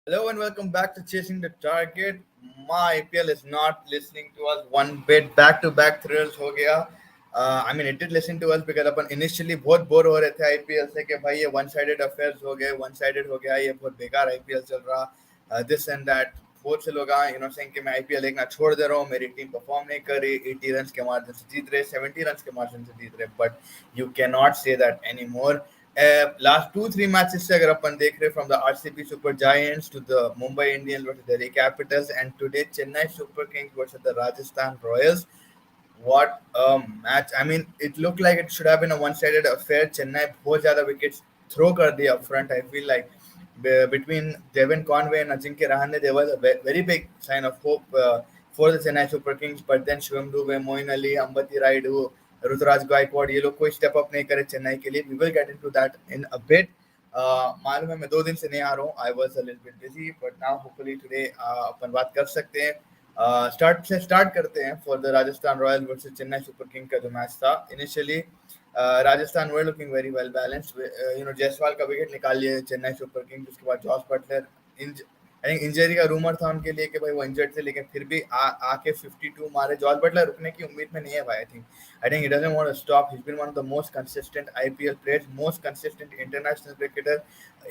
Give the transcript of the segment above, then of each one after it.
Hello and welcome back to Chasing the Target. My IPL is not listening to us one bit. Back to back thrills हो गया. I mean it did listen to us because upon initially बहुत bore हो रहे थे IPL से कि भाई ये one sided affairs हो गए, one sided हो गया, ये बहुत बेकार IPL चल रहा, this and that. बहुत से लोग saying कि मैं IPL देखना छोड़ दे रहा हूँ, मेरी टीम परफॉर्म नहीं कर रही, 80 रन के मार्जिन से जीत रहे, 70 रन के मार्जिन से जीत रहे, but you cannot say that anymore. Last 2-3 matches से अगर अपन देख रहे from the RCB Super Giants to the Mumbai Indians versus Delhi Capitals and today Chennai Super Kings versus the Rajasthan Royals. What a match! I mean, it looked like it should have been a one-sided affair. Chennai बहुत ज़्यादा wickets throw कर दिया up front. I feel like between Devin Conway and Ajinkya Rahane, there was a very big sign of hope for the Chennai Super Kings. But then Shivam Dube, Moeen Ali, Ambati Raidu, Rituraj Gaekwad ये लोग कोई step up नहीं करे चेन्नई के लिए. We will get into that in a bit. मालूम है मैं 2 दिन से नहीं आ रहा हूँ. I was a little bit busy but now hopefully today अपन बात कर सकते हैं. स्टार्ट करते हैं for the Rajasthan royal versus Chennai super king का जो मैच था. Initially Rajasthan were looking very well balanced. Jaiswal का विकेट निकाल लिए चेन्नई सुपर किंग्स. उसके बाद Jos Buttler I think injury का रूमर था उनके लिए कि भाई वो इंजर्ड थे, लेकिन फिर भी आके 52 मारे. जॉर्ज बटलर रुकने की उम्मीद में नहीं है भाई. I think he doesn't want to stop. He's been one of the most consistent IPL players, most consistent international cricketer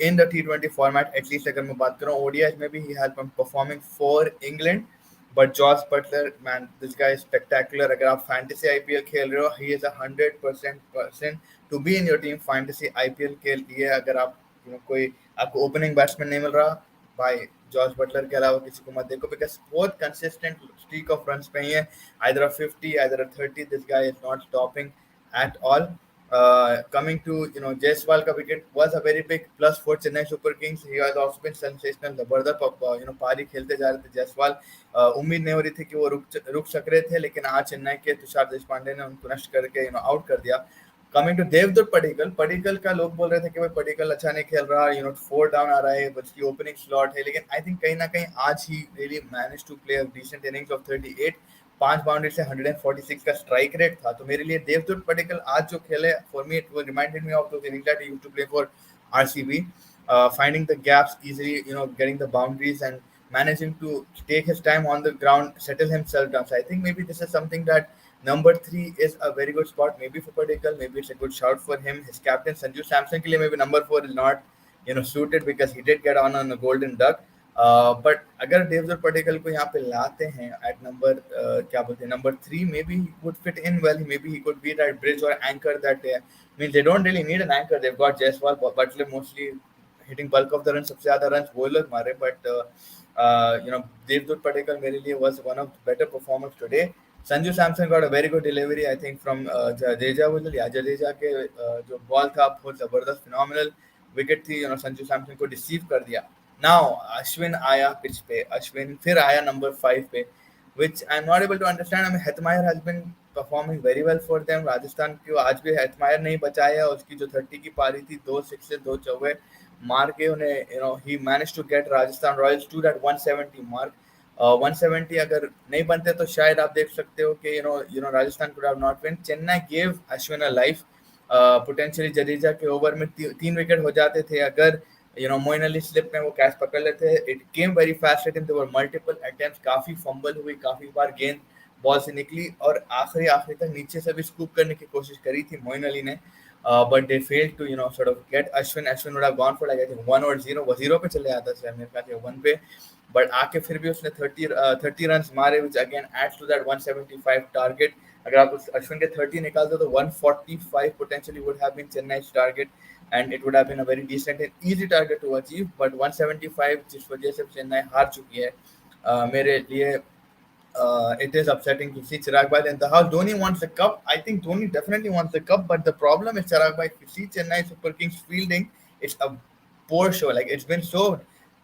in the T20 format. At least अगर मैं बात करूँ ODIs में भी he has been performing for England. But Josh Butler, man, this guy is spectacular. अगर आप fantasy IPL खेल रहे हो, he is 100% person to be in your team fantasy IPL के लिए. अगर आप कोई आपको opening batsman नहीं मिल रहा भाई, जॉर्ज बटलर के अलावा किसी को मत देखो बिकॉज बहुत कंसिस्टेंट स्ट्रीक ऑफ रन्स पे ही है. either a 50 either a 30, this guy is not stopping at all. Coming to Jaiswal का wicket was a very big plus for Chennai Super Kings. He has also been sensational. जबरदस्त पारी खेलते जा रहे थे जायसवाल. उम्मीद नहीं हो रही थी कि वो रुक सक रहे थे, लेकिन आज चेन्नई के तुषार देशपांडे ने उनको नष्ट करके आउट कर दिया. कमिंग टू देवदत्त पडिक्कल का लोग बोल रहे थे कि भाई पडिक्कल अच्छा नहीं खेल रहा, 4 डाउन आ रहा है, उसकी ओपनिंग स्लॉट है, लेकिन आई थिंक कहीं ना कहीं आज ही really manage to play a decent innings of 38. 5 boundary से 146 का स्ट्राइक रेट था. तो मेरे लिए देवदत्त पडिक्कल आज जो खेले, for me it reminded me of those innings that he used to play for RCB, finding the gaps easily, getting the boundaries and managing to take his time on the ground, settle himself down. So I think maybe this is something that number 3 is a very good spot maybe for Padikkal. Maybe it's a good shout for him. His captain Sanju Samson ke liye maybe number 4 is not suited because he did get on a golden duck. But अगर देवदत्त पडिक्कल को यहाँ पे लाते हैं at number 3, maybe he would fit in well. Maybe he could be that bridge or anchor that I mean they don't really need an anchor. They've got Jaiswal, Butler mostly hitting bulk of the runs, सबसे ज़्यादा runs वो लोग मारे. But Devdutt Padikkal मेरे लिए was one of the better performers today. Sanju Samson got a very good delivery, I think, from Jadeja के जो ball था बहुत जबरदस्त फिनोमिनल विकेट थी. संजू सैमसन को डिसीव कर दिया. नाउ अश्विन आया पिच पे, अश्विन फिर आया नंबर 5 पे, which I'm not able to understand. I mean, Hetmeyer has been performing very well for them. Rajasthan की आज भी हेटमायर नहीं बचाया. उसकी जो 30 की पारी थी, 2 सिक्से 2 चौके मार के उन्हें he managed to get Rajasthan Royals to that 170 mark. 170 अगर नहीं बनते तो शायद आप देख सकते हो कि Rajasthan could have not win. Chennai gave Ashwin a life. Potentially Jadeja के ओवर में 3 विकेट हो जाते थे अगर मोइन अली स्लिप में वो कैच पकड़ लेते. It came very fast at him. There were multiple attempts, काफी फंबल हुई, काफी बार गेंद बॉल से निकली और आखिरी तक नीचे से भी स्कूप करने की कोशिश करी थी मोइन अली ने. But they failed to sort of get Ashwin. Would have gone for like I think 1 और 0 पे चले आता है मेरे ख्याल से 1 पे. बट आके फिर भी उसने 30 रन मारे, which again adds to that 175 target. अगर आप उस अश्विन के 30 निकालते तो 145 potentially would have been Chennai's target, and it would have been a very decent and easy target to achieve. But 175 जिस वजह से चेन्नई हार चुकी है, मेरे लिए it is upsetting to see Chirag Bhai in the house. Dhoni wants the cup. I think Dhoni definitely wants the cup, but the problem is Chirag Bhai. If you see Chennai Super Kings fielding, it's a poor show. Like it's been so,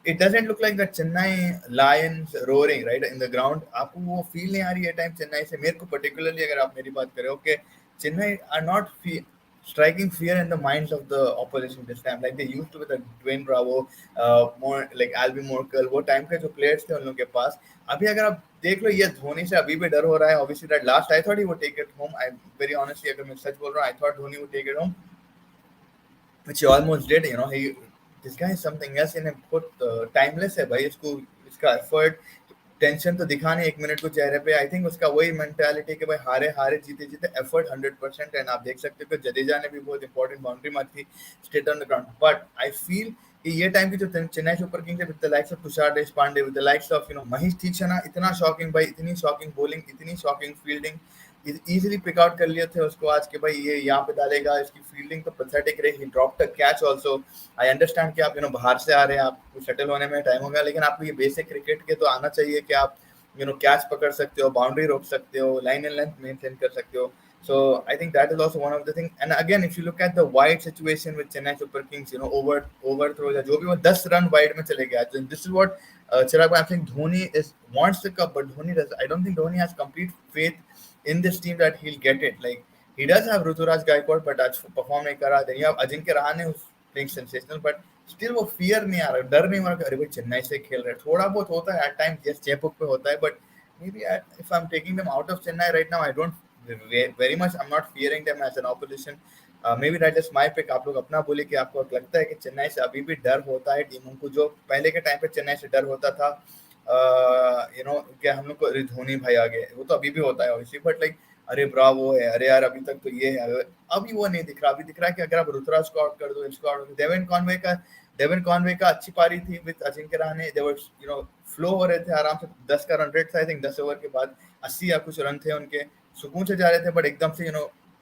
it doesn't look like the Chennai Lions roaring right in the ground. आपको वो feel नहीं आ रही है time Chennai से. मेरे को particularly अगर आप मेरी बात करें, okay, Chennai are not striking fear in the minds of the opposition this time, like they used to with the Dwayne Bravo, more like Alvin Morkel. वो टाइम के जो players थे उन लोगों के पास. अभी अगर आप देख लो, ये धोनी से अभी भी डर हो रहा है. Obviously that last I thought he would take it home. I very honestly अगर मैं सच बोल रहा हूँ, I thought Dhoni would take it home, which he almost did. You know, he this guy is something else in him. Put timeless है भाई. इसको इसका effort, tension तो दिखा नहीं 1 मिनट को चेहरे पे. आई थिंक उसका वही मेंटालिटी कि भाई हारे हारे जीते जीते एफर्ट 100%. एंड आप देख सकते हो कि जडेजा ने भी बहुत इंपॉर्टेंट बाउंड्री मारी थी straight on the ground. But I feel कि ये टाइम की जो चेन्नई सुपर किंग्स है, with the likes of Tushar Deshpande, with the likes of Mahesh Theekshana, इतना शॉकिंग भाई, इतनी शॉकिंग बॉलिंग, इतनी shocking fielding, easily pick out कर लिए थे उसको आज के भाई ये यहाँ पे डालेगा. इसकी फील्डिंग तो पैथेटिक रही. ही dropped a catch also. I understand कि आप बाहर से आ रहे हैं, आपको सेटल होने में टाइम होगा, लेकिन आपको ये बेसिक क्रिकेट के तो आना चाहिए कि आप कैच पकड़ सकते हो, बाउंड्री रोक सकते हो, लाइन एंड लेंथ मेंटेन कर सकते हो. So I think that is also one of the thing. And again, if you look at the wide situation with Chennai Super Kings, overthrows या जो भी वो 10 रन वाइड में चले गया. This is what Chirag Bhai, I think Dhoni wants the cup, but Dhoni does. I don't think Dhoni has complete faith in this team that he'll get it. Like he does have Ruturaj Gaikwad, but आज perform नहीं कर रहा. Then you have Ajinkya Rahane who's playing sensational, but still वो fear नहीं आ रहा, डर नहीं आ रहा. अरे भाई चेन्नई से खेल रहे, थोड़ा बहुत होता है at times. Yes, चेपक पे होता है, but maybe if I'm taking them out of Chennai right now, I don't very much. I'm not fearing them as an opposition. Maybe that is my pick. आप लोग अपना बोले कि आपको लगता है कि चेन्नई से अभी भी डर होता है टीमों को, जो पहले के टाइम पे चेन्नई से डर होता था. क्या हम लोग को धोनी भाई आ गए, वो तो अभी भी होता है ऑब्वियसली, बट लाइक अरे ब्रावो है, अरे यार अभी तक तो ये है. अभी वो नहीं दिख रहा. अभी दिख रहा है कि अगर आप रुतुराज को आउट कर दो, इसको आउट. डेविन कॉनवे का अच्छी पारी थी विद अजिंक्य रहाणे. देवर फ्लो हो रहे थे आराम से. 10 का रन रेट था आई थिंक. 10 ओवर के बाद 80 या कुछ रन थे उनके, सुकून से जा रहे थे, बट एकदम से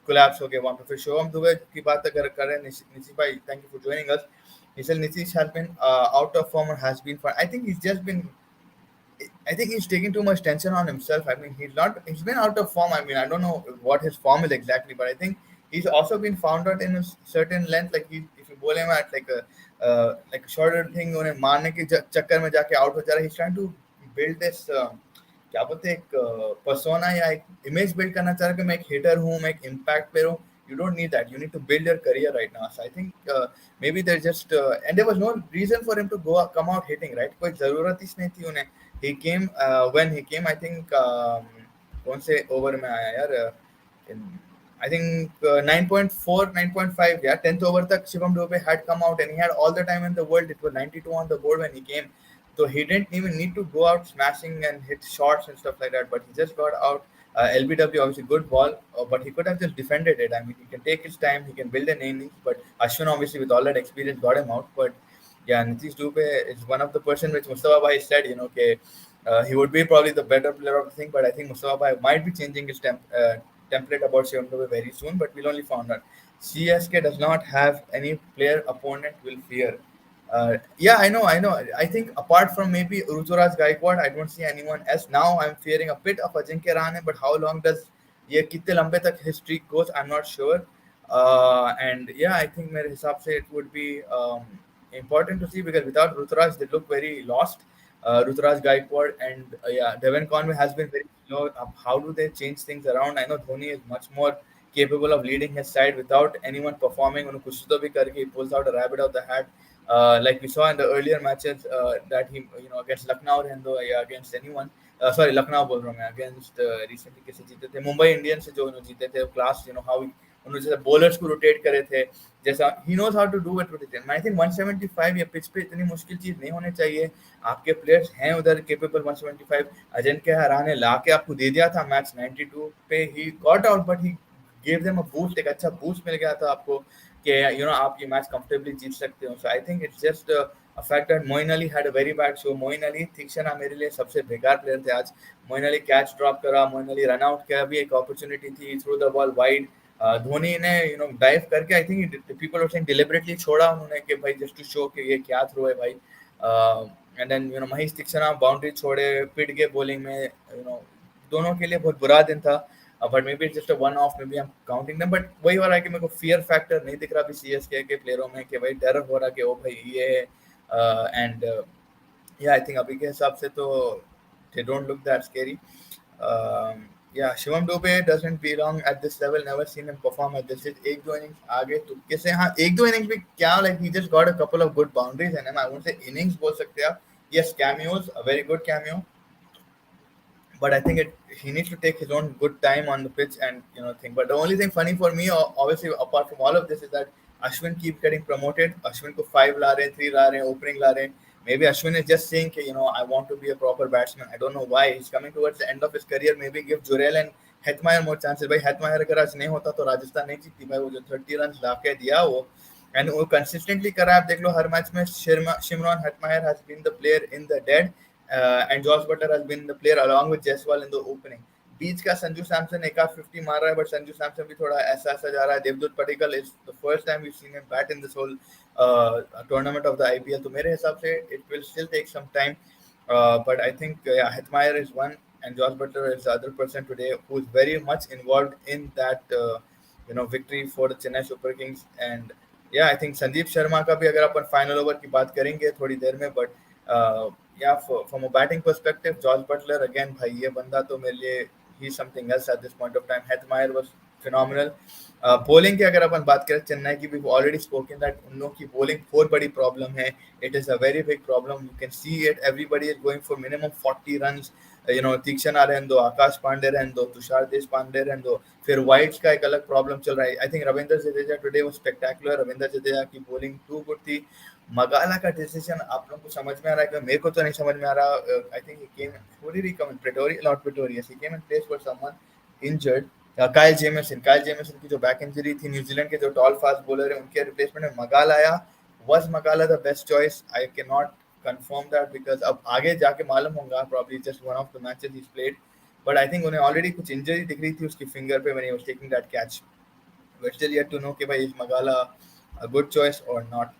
कोलैप्स हो गए वहां पे. फिर शिवम दुबे की बात अगर करें, निशी भाई, thank you for joining us. He said Nitish has been out of form or has been fine. I think he's just been. I think he's taking too much tension on himself. I mean, he's not. He's been out of form. I mean, I don't know what his form is exactly, but I think he's also been found out in a certain length. Like if you bowl him at like a shorter thing, उन्हें मारने के चक्कर में जाके out हो जा रहा है. He's trying to build this. क्या बोलते हैं, एक पर्सोना या एक इमेज बिल्ड करना चाह रहा है कि मैं एक हिटर हूँ, मैं एक इम्पैक्ट प्लेयर हूँ. You don't need that. You need to build your career right now. So I think maybe they're just and there was no reason for him to come out hitting, right? कोई जरूरत ही नहीं थी उन्हें. He came when he came. I think कौन से over में आया यार? I think 9.4, 9.5. Yeah, 10th over तक Shivam Dubey had come out and he had all the time in the world. It was 92 on the board when he came. So he didn't even need to go out smashing and hit shots and stuff like that. But he just got out. LBW obviously good ball, but he could have just defended it. I mean, he can take his time, he can build an innings. But Ashwin obviously with all that experience got him out. But yeah, Nitish Dubey is one of the person which Mustafa Bhai said, okay, he would be probably the better player of the thing. But I think Mustafa Bhai might be changing his template about Shivam Dubey very soon. But we'll only find out. CSK does not have any player opponent will fear. Yeah, I know. I think apart from maybe Ruturaj Gaikwad, I don't see anyone else. Now I'm fearing a bit of Ajinkya Rahane, but how long does ये कितने लंबे तक his streak goes, I'm not sure. And yeah, I think मेरे हिसाब से it would be important to see, because without Ruturaj they look very lost. Ruturaj Gaikwad and yeah, Devon Conway has been very slow. How do they change things around? I know Dhoni is much more capable of leading his side without anyone performing. उन्हें कुछ तो भी करके he pulls out a rabbit out of the hat. Like we saw in the earlier matches that he against Lucknow and against anyone. Sorry, Lucknow बोल रहा हूँ मैं. Against recently किसे जीते थे, मुंबई इंडियंस से जो जीते थे. क्लास how उन्होंने जैसे बॉलर्स को रोटेट करे थे, जैसा he knows how to do it with it. I think 175 या पिच पे इतनी मुश्किल चीज नहीं होनी चाहिए. आपके प्लेयर्स हैं उधर केपेबल. 175 अजिंक्य रहाणे लाके आपको दे दिया था मैच 92 पे. He got out but he gave them a boost. एक अच्छा बूस्ट मिल गया था आपको कि आप ये मैच कंफर्टेबली जीत सकते हो. So I think it's just A fact that Moeen Ali had a very bad show. Moeen Ali Theekshana मेरे लिए सबसे बेकार प्लेयर थे आज. Moeen Ali कैच ड्रॉप करा, Moeen Ali रन आउट किया, भी एक अपॉर्चुनिटी थी, through the ball wide. Dhoni ने डाइव करके I think people were saying deliberately छोड़ा उन्होंने कि भाई जस्ट टू शो कि ये क्या थ्रो है भाई. And then Maheesh Theekshana boundary छोड़े, पिट गए बॉलिंग में. दोनों के लिए बहुत बुरा दिन था. But maybe just a one off, maybe I am counting them. But वही हो रहा है कि मेरे को फियर फैक्टर नहीं दिख रहा अभी सीएसके के प्लेयरों में कि भाई डर हो रहा कि ओ भाई ये. एंड या आई थिंक अभी के हिसाब से तो they don't look that scary. Yeah, Shivam Dube doesn't belong at this level. Never seen him perform at this. एक दो innings आगे तुक्के से, हाँ एक दो innings भी क्या, like he just got a couple of good boundaries and I won't say innings बोल सकते आप. Yes, cameos, a very good cameo. But I think he needs to take his own good time on the pitch and think. But the only thing funny for me, obviously apart from all of this, is that Ashwin keeps getting promoted. Ashwin को 5 ला रहे, 3 ला रहे, opening ला रहे. Maybe Ashwin is just saying कि I want to be a proper batsman. I don't know why. He's coming towards the end of his career. Maybe give Jurel and Hetmeyer more chances. भाई Hetmeyer अगर आज नहीं होता तो राजस्थान नहीं जीतती भाई. वो जो 30 रन ला के दिया वो, and वो consistently करा. आप देख लो हर मैच में Shimron Hetmeyer has been the player in the dead. And Josh Butler has been the player along with Jaiswal in the opening. बीच का संजू सैमसन एक 50 मार रहा है, बट संजू सैमसन भी थोड़ा ऐसा ऐसा जा रहा है. Devdutt Padikkal is the first time we seen him bat in this whole tournament of the IPL. तो मेरे हिसाब से it will still take some time. But I think Hetmeyer is one, and Josh Butler is the other person today who is very much involved in that victory for the Chennai Super Kings. And yeah, I think Sandeep Sharma का भी अगर अपन final over की बात करेंगे थोड़ी देर में. But yeah, from a batting perspective, Josh Butler again, भाई ये बंदा तो मेरे लिए he's something else at this point of time. Hetmeyer was phenomenal. Bowling की अगर अपन बात करें चेन्नई की, we've already spoken that उन लोगों की bowling बहुत बड़ी problem है. It is a very big problem. You can see it. Everybody is going for minimum 40 runs. Theekshana रहने दो, आकाश पांडे रहने दो, तुषार देशपांडे रहने दो. फिर वाइड्स का एक अलग प्रॉब्लम चल रहा है. I think Ravindra Jadeja today was spectacular. Ravindra Jadeja की बॉलिंग टू गुड थी. मगाला का डिसीजन आप लोगों को समझ में आ रहा है कि मेरे को तो नहीं समझ में आ रहा. I think he came, who did he come in? Pretorius, not Pretorius. He came in place for someone injured. Kyle Jameson की जो बैक इंजरी थी, न्यूजीलैंड के जो टॉल फास्ट बॉलर है उनके रिप्लेसमेंट में मगाला आया. Was Magala the best choice? I cannot confirm that because अब आगे जाके मालूम होगा. Probably just one of the matches he's played. But I think उन्हें ऑलरेडी कुछ इंजरी दिख रही थी उसकी फिंगर पे when he was taking that catch. We're still yet to know कि भाई is Magala a good choice or not.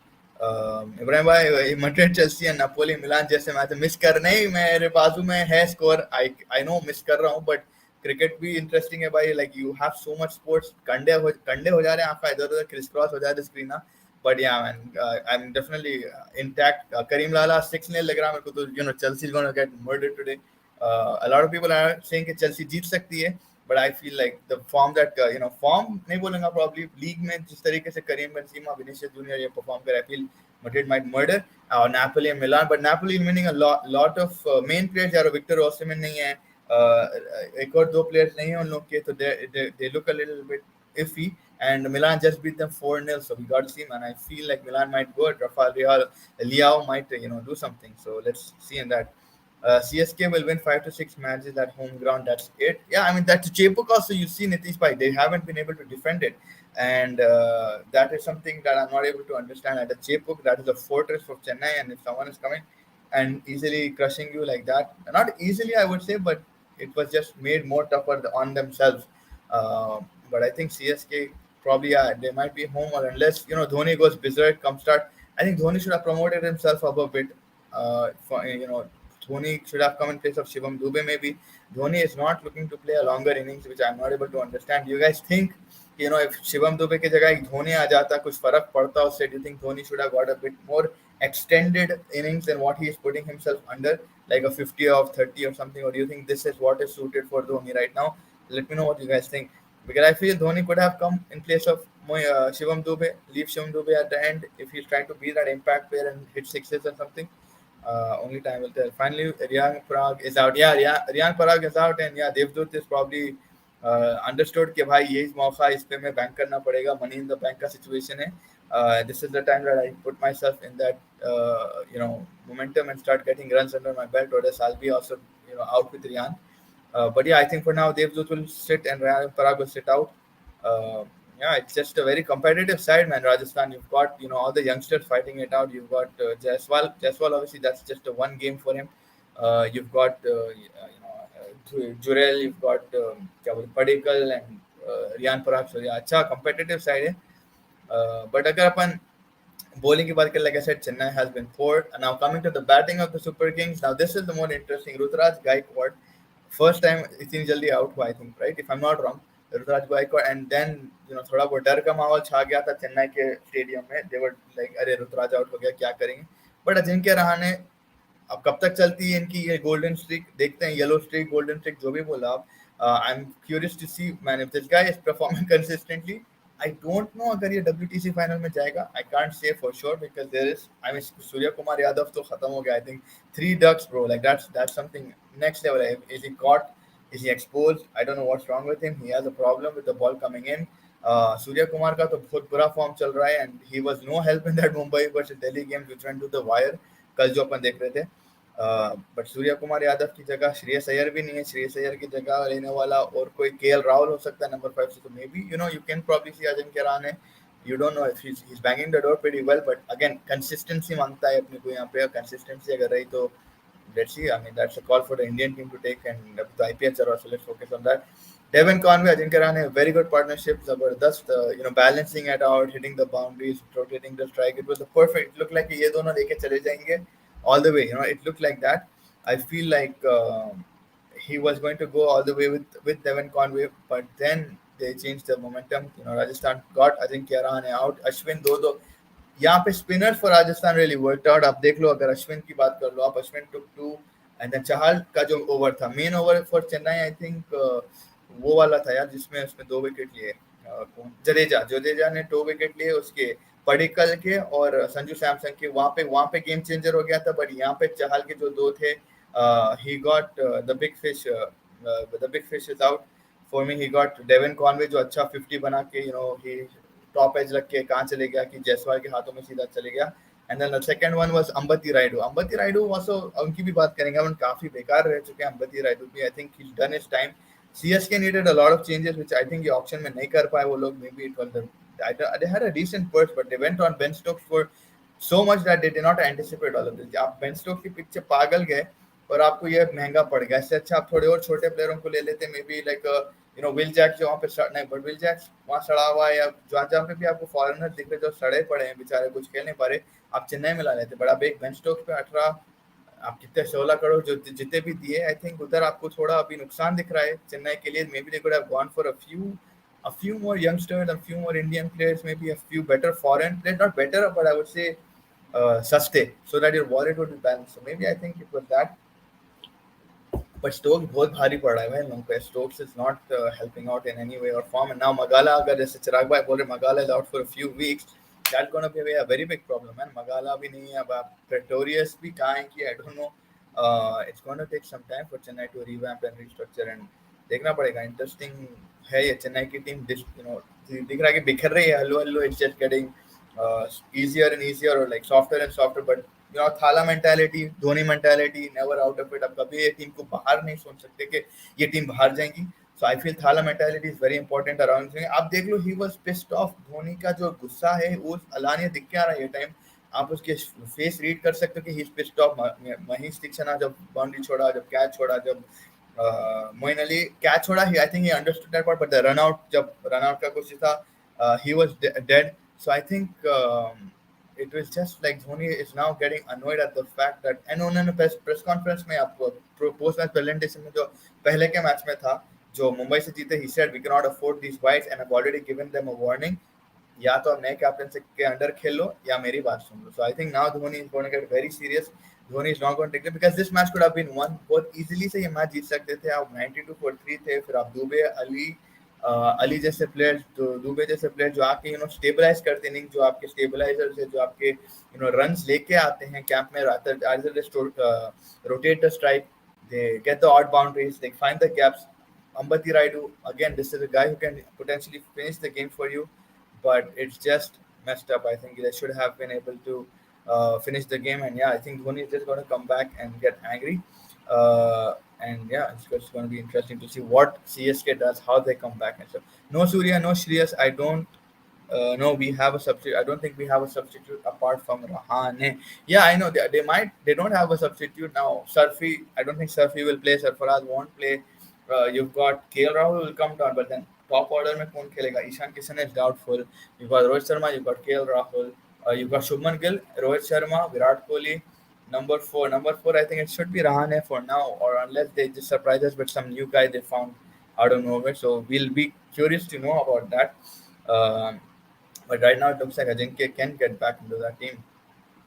Ibrahim भाई, मैड्रिड, चेल्सी एंड नापोली, मिलान जैसे मैच मिस कर नहीं, मेरे बाजू में है स्कोर. आई नो मिस कर रहा हूँ, बट क्रिकेट भी इंटरेस्टिंग है भाई. Like you have so much sports. कंडे हो जा रहे हैं, आपका इधर उधर क्रिस क्रॉस हो जाए द स्क्रीन ना. But yeah man, I am definitely intact. Karim Lala 6-0 लग रहा है मेरे को तो. Chelsea is gonna get murdered today. A lot of people are saying कि चेल्सी जीत सकती है. But I feel like the form that form नहीं बोलूँगा, probably league में जिस तरीके से करीम बेंजेमा, विनीसियस जूनियर ये perform कर, I feel Madrid might murder Napoli and Milan. But Napoli is winning a lot of main players यार. Victor Osimhen नहीं है, एक और दो players नहीं हैं उन लोग के, तो they look a little bit iffy. And Milan just beat them 4-0, so we got to see, man. I feel like Milan might go. Rafael Leao might do something. So let's see in that. CSK will win 5 to 6 matches at home ground. That's it. Yeah, I mean that's Chepuk also. You see Nitish Bhai, they haven't been able to defend it, and that is something that I'm not able to understand. At the Chepuk, that is a fortress for Chennai, and if someone is coming and easily crushing you like that, not easily I would say, but it was just made more tougher on themselves. But I think CSK probably, they might be home, or unless Dhoni goes berserk, come start. I think Dhoni should have promoted himself up a bit. Dhoni should have come in place of Shivam Dube maybe. Dhoni is not looking to play a longer innings, which I'm not able to understand. You guys think, if Shivam Dube की जगह एक धोनी आ जाता, कुछ फर्क पड़ता उससे? Do you think Dhoni should have got a bit more extended innings than what he is putting himself under, like a 50 or 30 or something? Or do you think this is what is suited for Dhoni right now? Let me know what you guys think. Because I feel Dhoni could have come in place of Shivam Dube, leave Shivam Dube at the end if he's trying to be that impact player and hit sixes or something. Only time will tell. Finally, Ryan Parag is out. Yeah, Ryan Parag is out, and yeah, Devdut is probably understood कि भाई यही मौका, इस पे मैं bank करना पड़ेगा. Money in the bank का situation है. This is the time that I put myself in that momentum and start getting runs under my belt, or else I'll be also out with Ryan. But yeah, I think for now Devdut will sit and Ryan Parag will sit out. Yeah, it's just a very competitive side, man. Rajasthan, you've got all the youngsters fighting it out. You've got Jaiswal. Jaiswal, obviously, that's just a one game for him. You've got Jurel. You've got क्या बोलते Padikkal and Riyan Parag. So yeah, अच्छा competitive side है. But अगर अपन bowling की बात करें, like I said, Chennai has been poor. And now coming to the batting of the Super Kings, now this is the more interesting. Ruturaj Gaikwad, first time इतनी जल्दी out हुआ, I think, right? If I'm not wrong, Rituraj Gaekwad, and then थोड़ा बहुत डर का माहौल छा गया था चेन्नई के स्टेडियम में. दे वर लाइक अरे ऋतुराज आउट हो गया, क्या करेंगे. बट अजिंक्य रहाणे, अब कब तक चलती है इनकी ये गोल्डन स्ट्रीक, देखते हैं. येलो स्ट्रीक, गोल्डन स्ट्रीक, जो भी बोला आप. I am curious to see man if this guy is performing consistently. I don't know अगर ये डब्ल्यूटीसी फाइनल में जाएगा. I can't say for sure because there is, I mean, Surya Kumar Yadav तो खत्म हो गया. I think 3 ducks bro, like that's something next level. Is he caught, is he exposed? I don't know what's wrong with him. He has a problem with the ball coming in. Surya Kumar का तो बहुत बुरा form चल रहा है, and he was no help in that Mumbai versus Delhi game which went to the wire. कल जो अपन देख रहे थे. बट सूर्य कुमार यादव की जगह श्रेयस अय्यर भी नहीं है. श्रेयस अय्यर की जगह लेने वाला और कोई केएल राहुल हो सकता है नंबर 5 से. तो maybe you can probably see Ajinkya Rahane. You don't know if he's banging the door pretty well, but again consistency मांगता है अपने को यहाँ पे. Consistency अगर रही तो let's see. I mean, that's a call for the Indian team to take, and the IPL are also, let's focus on that. Devon Conway, Ajinkya Rahane, very good partnership. Zabardast, balancing it out, hitting the boundaries, rotating the strike. It was a perfect. It looked like ये दोनों लेके चले जाएंगे all the way. It looked like that. I feel like he was going to go all the way with Devon Conway, but then they changed the momentum. Rajasthan got Ajinkya Rahane out. Ashwin दो यहाँ पे spinner for Rajasthan really worked out. आप देख लो, अगर अश्विन की बात कर लो आप, अश्विन टुक 2, एंड देन चहल का जो ओवर था, main over for Chennai, I think वो वाला था यार जिसमें उसमें 2 विकेट लिए. कौन, जडेजा ने 2 विकेट लिए उसके, पडिक्कल के और संजू सैमसन के. वहां पे गेम चेंजर हो गया था. बट यहाँ पे चहल के जो 2 थे, he got the big fish is out. For me he got Devon Conway जो अच्छा 50 बना के ही टॉप एज रख के कहाँ चले गया कि जायसवाल के हाथों में सीधा चले गया. And then the second one was Ambati Rayudu. Ambati Rayudu वासो, उनकी भी बात करेंगे हम. काफी बेकार रह चुके हैं अंबती रायडू भी. I think he is done his time. CSK needed a lot of changes which I think ये ऑक्शन में नहीं कर पाए वो लोग. May be it was they had a decent burst, but they went on Ben Stokes for so much that they did not anticipate all of this. आप Ben Stokes के पीछे पागल गए और आपको ये महंगा पड़ गया. इससे अच्छा आप थोड़े और छोटे प्लेयरों को ले लेते. May be like Will Jacks जो वहाँ पे नहीं, बट विल जैक्स वहाँ सड़ा हुआ है. या जहाँ जहाँ पे भी आपको फॉरेनर दिख रहे जो सड़े पड़े हैं बेचारे, कुछ खेल नहीं पा रहे, आप चेन्नई में ला लेते. बट आप एक बेन स्टोक्स पे 18, आप कितने 16 करोड़ जो जितने भी दिए, आई थिंक उधर आपको थोड़ा अभी नुकसान दिख रहा है चेन्नई के लिए. May be they could have gone for a few more youngsters, a few more Indian players, maybe a few better foreign players, not better, but I would say sustain, so that your wallet would be balanced. So maybe I think it was that. But Stokes बहुत भारी पड़ रहा है भाई लोगों पे. Stokes is not helping out in any way or form. And now Magala, अगर जैसे चिराग भाई बोल रहे Magala is out for a few weeks, that's going to be a very big problem, man. Magala भी नहीं है अब. आप Pretorius भी कहाँ है कि I don't know. It's going to take some time for Chennai to revamp and restructure, and देखना पड़ेगा. Interesting है ये चेन्नई की टीम. दिख रहा है कि बिखर रही है हल्लू हल्लू. It's just getting easier and easier, or like softer and softer. But थाला mentality, Dhoni mentality, never out of it. अब कभी ये टीम को बाहर नहीं सोच सकते कि ये टीम बाहर जाएंगी. So I feel Thala mentality is very important around. आप देख लो, he was pissed off. Dhoni का जो गुस्सा है वो अलानिया दिख के आ रहा है ये टाइम. आप उसके फेस रीड कर सकते हो कि he is pissed off. Maheesh Dikshit जब बाउंड्री छोड़ा, जब कैच छोड़ा, जब मोइन अली कैच छोड़ा, I think he understood that part. But the run out, जब रन आउट का कोशिश था, he was dead. So I think it was just like Dhoni is now getting annoyed at the fact that, and उन्होंने press conference में आपको post match presentation में जो पहले के मैच में था जो मुंबई से जीते, he said we cannot afford these wides and I've already given them a warning. या तो आप नए कैप्टन से के अंडर खेल लो या मेरी बात सुन लो. So I think now Dhoni is going to get very serious. Dhoni is not going to take it because this match could have been won बहुत easily से. ये मैच जीत सकते थे आप. 92 for 3 थे. फिर आप दुबे, अली जैसे प्लेयर, जो दुबे जैसे प्लेयर जो आके स्टेबलाइज करते नहीं, जो आपके स्टेबलाइजर से जो आपके रन्स लेके आते हैं कैंप में, rotate the strike, they get the odd boundaries, they find the gaps. Ambati Raidu, again, this is a guy who can potentially finish the game for you, but it's just messed up. I think they should have been able to finish the game, and yeah, I think Dhoni is just going to come back and get angry. And yeah, it's going to be interesting to see what CSK does, how they come back and stuff. No Surya, no Shreyas. I don't no, we have a substitute. I don't think we have a substitute apart from Rahane. Yeah, I know they might. They don't have a substitute now. Surfi, I don't think Surfi will play. Sarfaraz won't play. You've got KL Rahul will come down, but then top order में कौन खेलेगा? Ishan Kishan is doubtful. You've got Rohit Sharma. You've got KL Rahul. You've got Shubman Gill, Rohit Sharma, Virat Kohli. Number four. I think it should be Rahane for now, or unless they just surprise us with some new guy they found out of nowhere. So we'll be curious to know about that. Um, but right now, it looks like Ajinkya can get back into that team.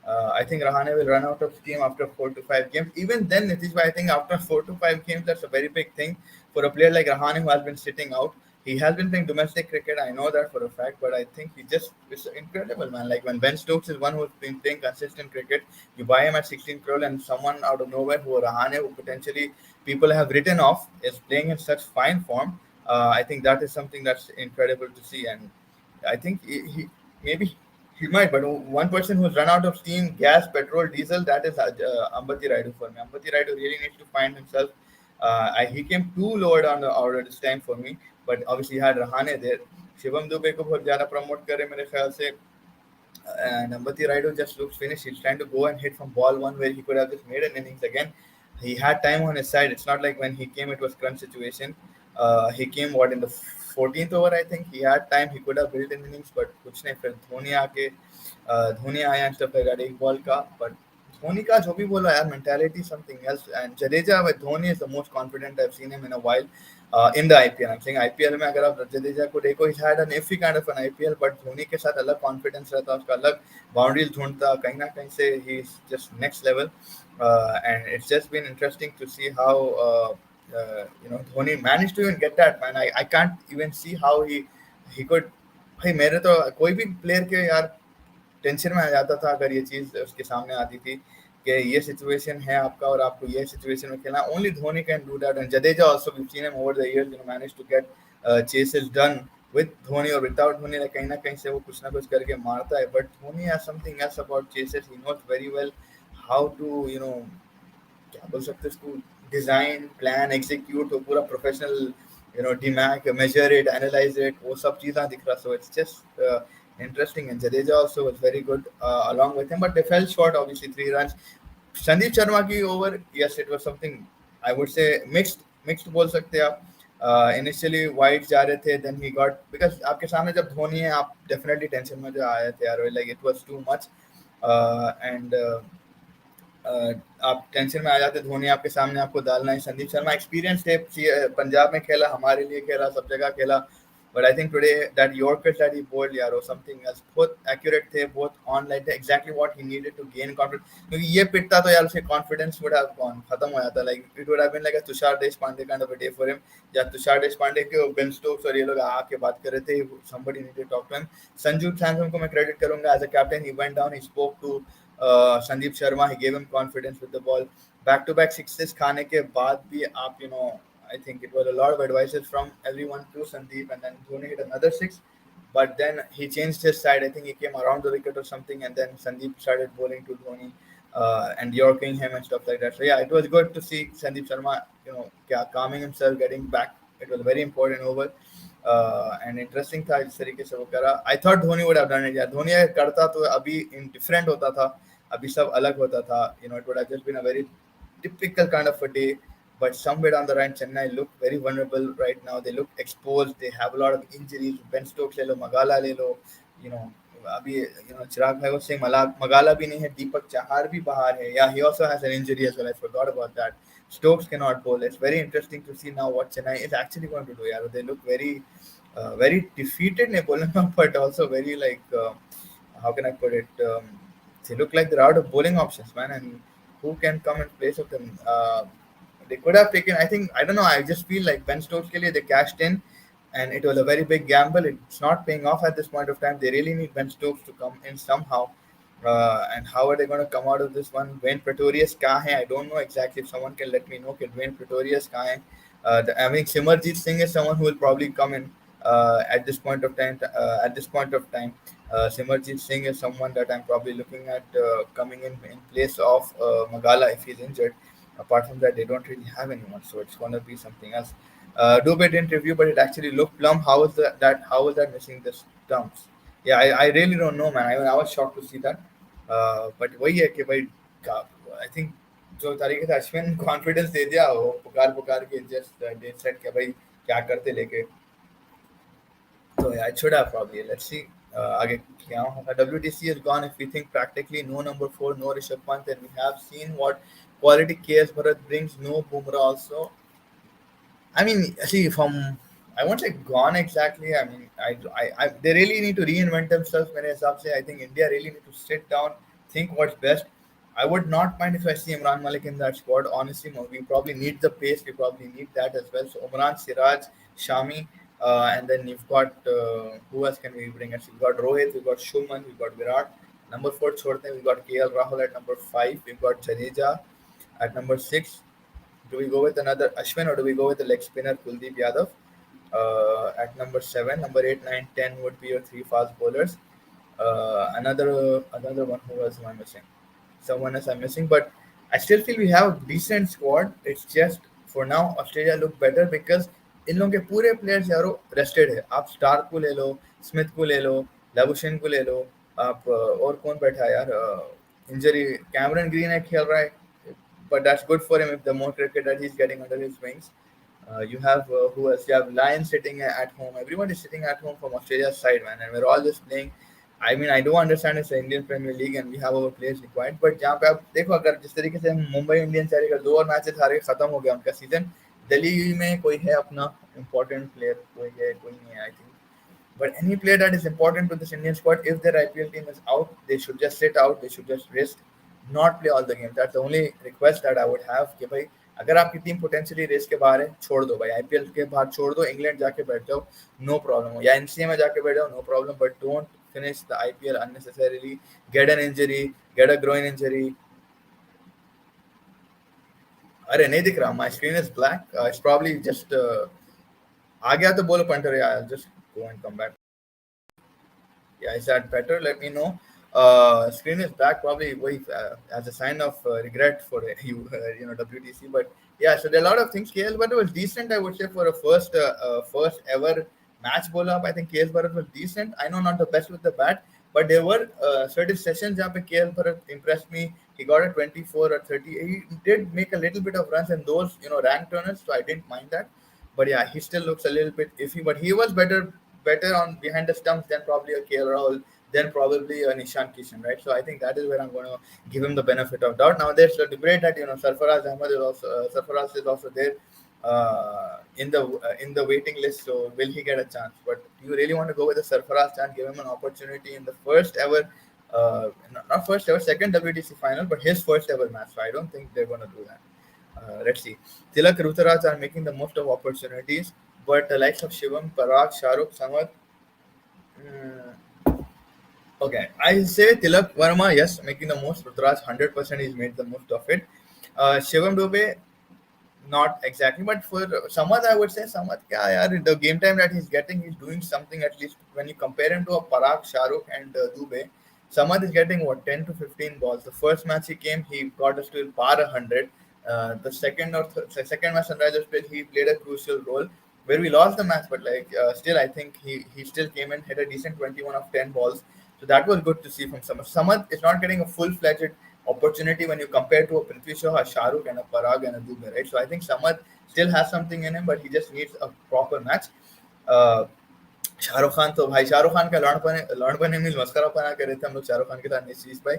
I think Rahane will run out of steam after 4 to 5 games. Even then, Nitish, I think after 4 to 5 games, that's a very big thing for a player like Rahane who has been sitting out. He has been playing domestic cricket. I know that for a fact, but I think he just is incredible, man. Like when Ben Stokes is one who's been playing consistent cricket, you buy him at 16 crore, and someone out of nowhere who Rahane, who potentially people have written off, is playing in such fine form. I think that is something that's incredible to see, and I think he maybe he might, but one person who's run out of steam, gas, petrol, diesel, that is Ambati Raidu for me. Ambati Raidu really needs to find himself. He came too low down the order this time for me, but obviously he had Rahane there. Shivam Dubey को बहुत ज्यादा promote करे मेरे ख्याल से and Ambati Raidu just looks finished. He's trying to go and hit from ball one where he could have just made an innings again. He had time on his side. It's not like when he came, it was crunch situation. He came what in the 14th over, I think. He had time. He could have built an innings, but कुछ नहीं फिर धोनी आया and stuff like that एक ball का. But Dhoni का जो भी बोला यार, mentality something else. And Jadeja with Dhoni is the most confident I've seen him in a while. In the IPL, I'm saying IPL में अगर आप जडेजा को देखो, he's had an iffy kind of an IPL, but Dhoni के साथ अलग confidence रहता है, उसका अलग boundaries ढूंढता, कहीं ना कहीं से he's just next level, and it's just been interesting to see how Dhoni managed to even get that, man. I can't even see how he could. भाई मेरे तो कोई भी प्लेयर के यार टेंशन में आ जाता था अगर ये चीज उसके सामने आती थी कि ये सिचुएशन है आपका और आपको ये सिचुएशन में खेलना. Only Dhoni can do that, and Jadeja also we seen him over the years manage to get chases done with Dhoni और विदाउट धोनी. कहीं ना कहीं से वो कुछ ना कुछ करके मारता है, but Dhoni has something else about chases. He knows very well how to क्या बोल सकते हैं इसको, डिजाइन प्लान एग्जीक्यूट, वो पूरा professional डिमैक measure it, analyze it, वो सब चीज़ें दिख रहा. So it's just interesting, and Jadeja also was very good along with him, but they fell short, obviously 3 runs. Sandeep Sharma की over, yes, it was something I would say mixed बोल सकते हैं आप. Initially वाइड जा रहे थे, then he got, because आपके सामने जब धोनी है आप डेफिनेटली टेंशन में जो आए थे यार, like it was too much, and आप टेंशन में आ जाते. धोनी आपके सामने, आपको डालना है. संदीप शर्मा एक्सपीरियंस थे, पंजाब में खेला, हमारे लिए खेला, सब जगह खेला, but I think today that yorkers that he bowled यार, समथिंग एल्स. बहुत एक्यूरेट थे, बहुत ऑन लाइन थे, exactly what he needed to gain confidence. क्योंकि ये पिटता तो यार उसके कॉन्फिडेंस वुड हैव गॉन, खत्म हो जाता. Like it would have been like a Tushar Deshpande kind of a day for him. या तुषार देशपांडे के बेन स्टोक्स और ये लोग आके बात कर रहे थे, somebody needed to talk to him. Sanju Samson को मैं क्रेडिट करूंगा as a captain. He went down, he spoke to Sandeep Sharma. He gave him confidence with the ball. Back-to-back sixes खाने के बाद भी आप I think it was a lot of advices from everyone to Sandeep, and then Dhoni hit another six, but then he changed his side. I think he came around the wicket or something, and then Sandeep started bowling to Dhoni and yorking him and stuff like that. So yeah, it was good to see Sandeep Sharma, calming himself, getting back. It was a very important over. And interesting था जिस तरीके से वो करा. I thought Dhoni would have done it यार. धोनी अगर करता तो अभी डिफरेंट होता था, अभी सब अलग होता था. It would have just been a very typical kind of a day. But somewhere down the line, Chennai look very vulnerable right now. They look exposed. They have a lot of injuries. Ben Stokes ले लो, Magala ले लो, अभी चिराग भाई सिंह मगाला भी नहीं है, दीपक चाहर भी बाहर है. Yeah, he also has an injury as well. I forgot about that. Stokes cannot bowl. It's very interesting to see now what Chennai is actually going to do. Yeah, they look very defeated, नहीं बोलूँगा, but also very like how can I put it? They look like they're out of bowling options, man. And who can come in place of them? They could have taken. I think I don't know. I just feel like Ben Stokes के लिए they cashed in, and it was a very big gamble. It's not paying off at this point of time. They really need Ben Stokes to come in somehow. And how are they going to come out of this one? Dwayne Pretorius कहाँ है? I don't know exactly. If someone can let me know, कि Dwayne Pretorius कहाँ है? I mean, Simarjeet Singh is someone who will probably come in at this point of time. Simarjeet Singh is someone that I'm probably looking at coming in place of Magala if he's injured. Apart from that, they don't really have anyone, so it's gonna be something else. Dubé didn't review, but it actually looked plumb. How was that? How was that missing the stumps? Yeah, I really don't know, man. I was shocked to see that. But वही है कि भाई I think जो तरीके से Ashwin confidence दे दिया वो पुकार पुकार के जस्ट दे सेट कि भाई क्या करते लेके so yeah, it should have probably. Let's see. आगे क्या होगा? WTC is gone. If we think practically no number four, no Rishabh Pant, then we have seen what quality KS Bharat brings. No Bumrah also. I mean, see, from I won't say gone exactly. I mean, they really need to reinvent themselves. मेरे हिसाब से, I think India really need to sit down, think what's best. I would not mind if I see Imran Malik in that squad. Honestly, no, we probably need the pace. We probably need that as well. So Umran, Siraj, Shami, and then you've got who else can we bring? Us? We've got Rohit, we've got Shuman, we've got Virat. Number four, छोड़ते हैं. We've got KL Rahul at number five. We've got Jadeja at number six. Do we go with another Ashwin or do we go with the leg spinner Kuldeep Yadav at number seven? Number eight, nine, 10 would be your three fast bowlers. Another one who was am I missing? Someone else I'm missing, but I still feel we have a decent squad. It's just for now Australia look better because इन लोगों के पूरे players यारो rested है आप Stark को ले लो Smith को ले लो लबुशेन को ले लो आप और कौन बैठा है यार इंजरी कैमरन ग्रीन है खेल रहा है but that's good for him if the more cricket that he's getting under his wings. You have who else? You have Lions sitting at home. Everyone is sitting at home from Australia's side, man, and we're all just playing. I mean, I do understand it's the Indian Premier League and we have our players required, but जहाँ पे आप देखो अगर जिस तरीके से Mumbai Indians यार अगर दो और मैचेस हारे खत्म हो गया उनका सीजन दिल्ली में कोई है अपना इम्पोर्टेंट प्लेयर कोई है कोई नहीं है I think but any player that is important to this Indian squad, if their IPL team is out, they should just sit out. They should just rest, not play all the games. That's the only request that I would have. कि भाई अगर आपकी team potentially race के बाहर है छोड़ दो भाई आईपीएल के बाहर छोड़ दो इंग्लैंड जाके बैठ जाओ नो प्रॉब्लम हो या एनसीए में जाके बैठ जाओ no problem but don't finish the IPL unnecessarily get an injury get a groin injury अरे नहीं दिख रहा my screen is black it's probably just आ गया तो बोलो punter I'll just go and come back. Yeah, is that better? Let me know. Screen is back, probably wait, as a sign of regret for you, WTC. But yeah, so there are a lot of things. KL Bharat was decent, I would say, for a first ever match bowl up. I think KL Bharat was decent. I know not the best with the bat, but there were certain sessions where KL Bharat impressed me. He got a 24 or 30. He did make a little bit of runs and those, rank turners, so I didn't mind that. But yeah, he still looks a little bit iffy. But he was better on behind the stumps than probably a KL Rahul, than probably a Nishan Kishan, right? So I think that is where I'm going to give him the benefit of doubt. Now there's a debate that Sarfaraz Ahmad is also Sarfaraz is also there in the waiting list. So will he get a chance? But do you really want to go with the Sarfaraz chance? Give him an opportunity in the first ever. Not first ever, second WTC final, but his first ever match. So I don't think they're going to do that. Let's see. Tilak Rutaraj are making the most of opportunities, but the likes of Shivam, Parag, Shahrukh, Samad. Okay, I say Tilak Verma, yes, making the most. Rutaraj, 100% he's made the most of it. Shivam Dubey, not exactly, but for Samad, I would say Samad, the game time that he's getting, he's doing something at least when you compare him to a Parag, Shahrukh, and Dubey. Samad is getting what 10 to 15 balls. The first match he came, he got us to par 100. The second match Sunrisers played, he played a crucial role where we lost the match, but still I think he still came in, hit a decent 21 of 10 balls. So that was good to see from Samad. Samad is not getting a full-fledged opportunity when you compare to a Prithvi Shaw, a Shahrukh, and a Parag and a Dubey, right? So I think Samad still has something in him, but he just needs a proper match. Shahrukh Khan तो भाई शाहरुख खान का लौंडपने mean मस्करापना कर रहे थे हम लोग शाहरुख खान के साथ इस चीज पे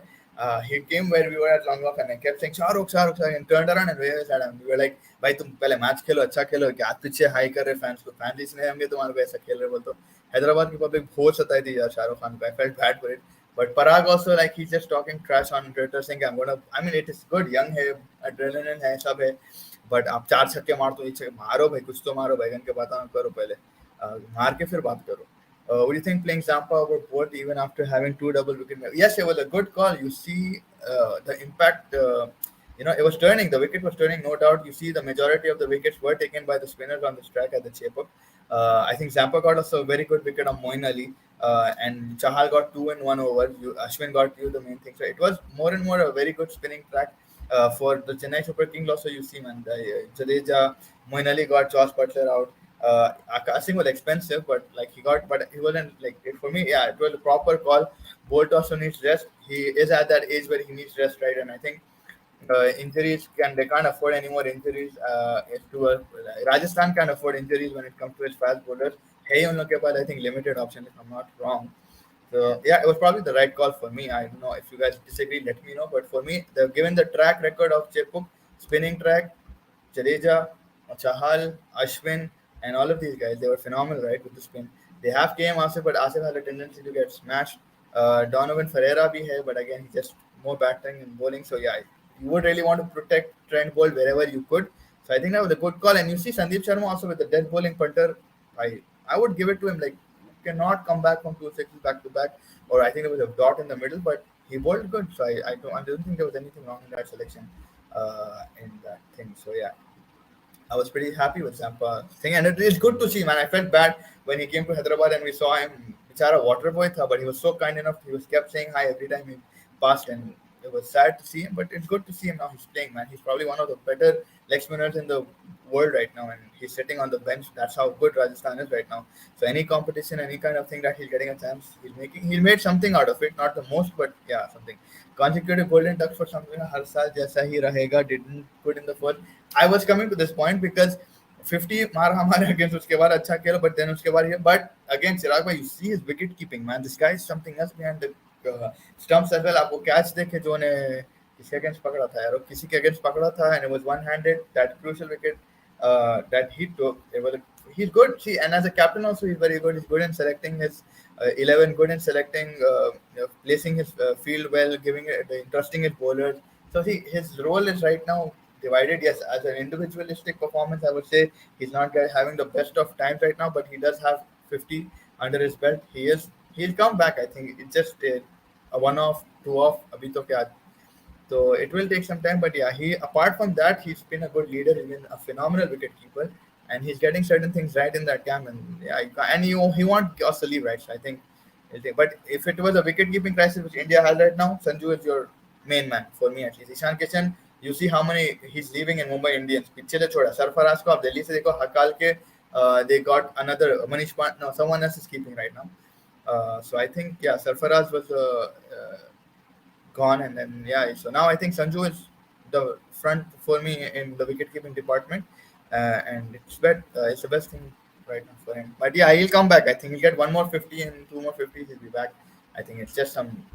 he came where we were at long walk and I kept saying Shahrukh and turned around and we were like भाई तुम पहले मैच खेलो अच्छा खेलो क्या पीछे हाई कर रहे फैंस को फैंस इसने होंगे तुम्हारे को ऐसा खेल रहे बोल तो हैदराबाद की पब्लिक बहुत सताई थी यार शाहरुख खान को I felt bad for it but Parag also like he's just talking trash on Twitter saying I mean it is good young है adrenaline है सब है but आप चार छक्के मार तो नीचे मारो भाई कुछ तो मारो भाई के बात करो पहले मार के फिर बात करो what do you think playing Zampa over board even after having two double wicket? Yes, it was a good call. You see the impact. It was turning. The wicket was turning, no doubt. You see the majority of the wickets were taken by the spinners on this track at the Chepak. I think Zampa got also a very good wicket on Moin Ali, and Chahal got 2 in 1 over. Ashwin got you the main thing. So it was more and more a very good spinning track. For the Chennai Super Kings, also you see, man, Jadeja, Moin Ali got Josh Butler out. Akash Singh was expensive, but like but he wasn't like for me. Yeah, it was a proper call. Bolt also needs rest. He is at that age where he needs rest, right? And I think injuries they can't afford any more injuries. Rajasthan can't afford injuries when it comes to his fast bowlers. Hey, on I think limited option if I'm not wrong. So yeah, it was probably the right call for me. I don't know if you guys disagree. Let me know. But for me, given the track record of Chepuk, spinning track, Jadeja, Chahal, Ashwin, and all of these guys, they were phenomenal, right, with the spin. They have KM Asif, but Asif has a tendency to get smashed. Donovan Ferreira be here, but again, he's just more batting and bowling. So yeah, you would really want to protect Trent Bolt wherever you could. So I think that was a good call. And you see Sandeep Sharma also with the death bowling punter. I would give it to him. Like you cannot come back from 2 sixes back to back. Or I think there was a dot in the middle, but he bowled good. So I don't think there was anything wrong in that selection. In that thing. So yeah. I was pretty happy with Zampa thing, and it's good to see, man. I felt bad when he came to Hyderabad and we saw him. Bichara water boy tha, but he was so kind enough. He was kept saying hi every time he passed, and it was sad to see him. But it's good to see him now. He's playing, man. He's probably one of the better leg spinners in the world right now, and he's sitting on the bench. That's how good Rajasthan is right now. So any competition, any kind of thing that he's getting a chance, he made something out of it. Not the most, but yeah, something. Consecutive golden ducks for something. हर साल जैसा ही रहेगा. Didn't put in the first. I was coming to this point because 50 मार हमारे against उसके बाद अच्छा खेला, but then उसके बाद but again चिराग भाई, you see his wicket keeping, man. This guy is something else behind the stumps as well. आपको catch देखे जो ने किसके against पकड़ा था यार, वो किसी के against पकड़ा था, and it was one-handed. That crucial wicket that he took, he's good. See, and as a captain also, he's very good. He's good in selecting his 11, good in selecting, placing his field well, giving it, trusting his bowlers. So see, his role is right now divided. Yes, as an individualistic performance, I would say he's not having the best of times right now, but he does have 50 under his belt. He'll come back. I think it's just a one off, two off. Abhi to kya. So it will take some time, but yeah, he apart from that, he's been a good leader. He's been a phenomenal wicket keeper, and he's getting certain things right in that camp. And yeah, and he won't us to leave, right? So I think, but if it was a wicket keeping crisis which India has right now, Sanju is your main man for me at least. Ishan Kishan, you see how many he's leaving in Mumbai Indians. पीछे से छोड़ा सरफराज को आप दिल्ली से देखो हकाल के they got another Manish Pandey. No, someone else is keeping right now. So I think yeah, Sarfaraz was gone, and then yeah. So now I think Sanju is the front for me in the wicket keeping department, and it's the best thing right now for him. But yeah, he'll come back. I think he'll get one more 50 and two more 50s. He'll be back. I think it's just some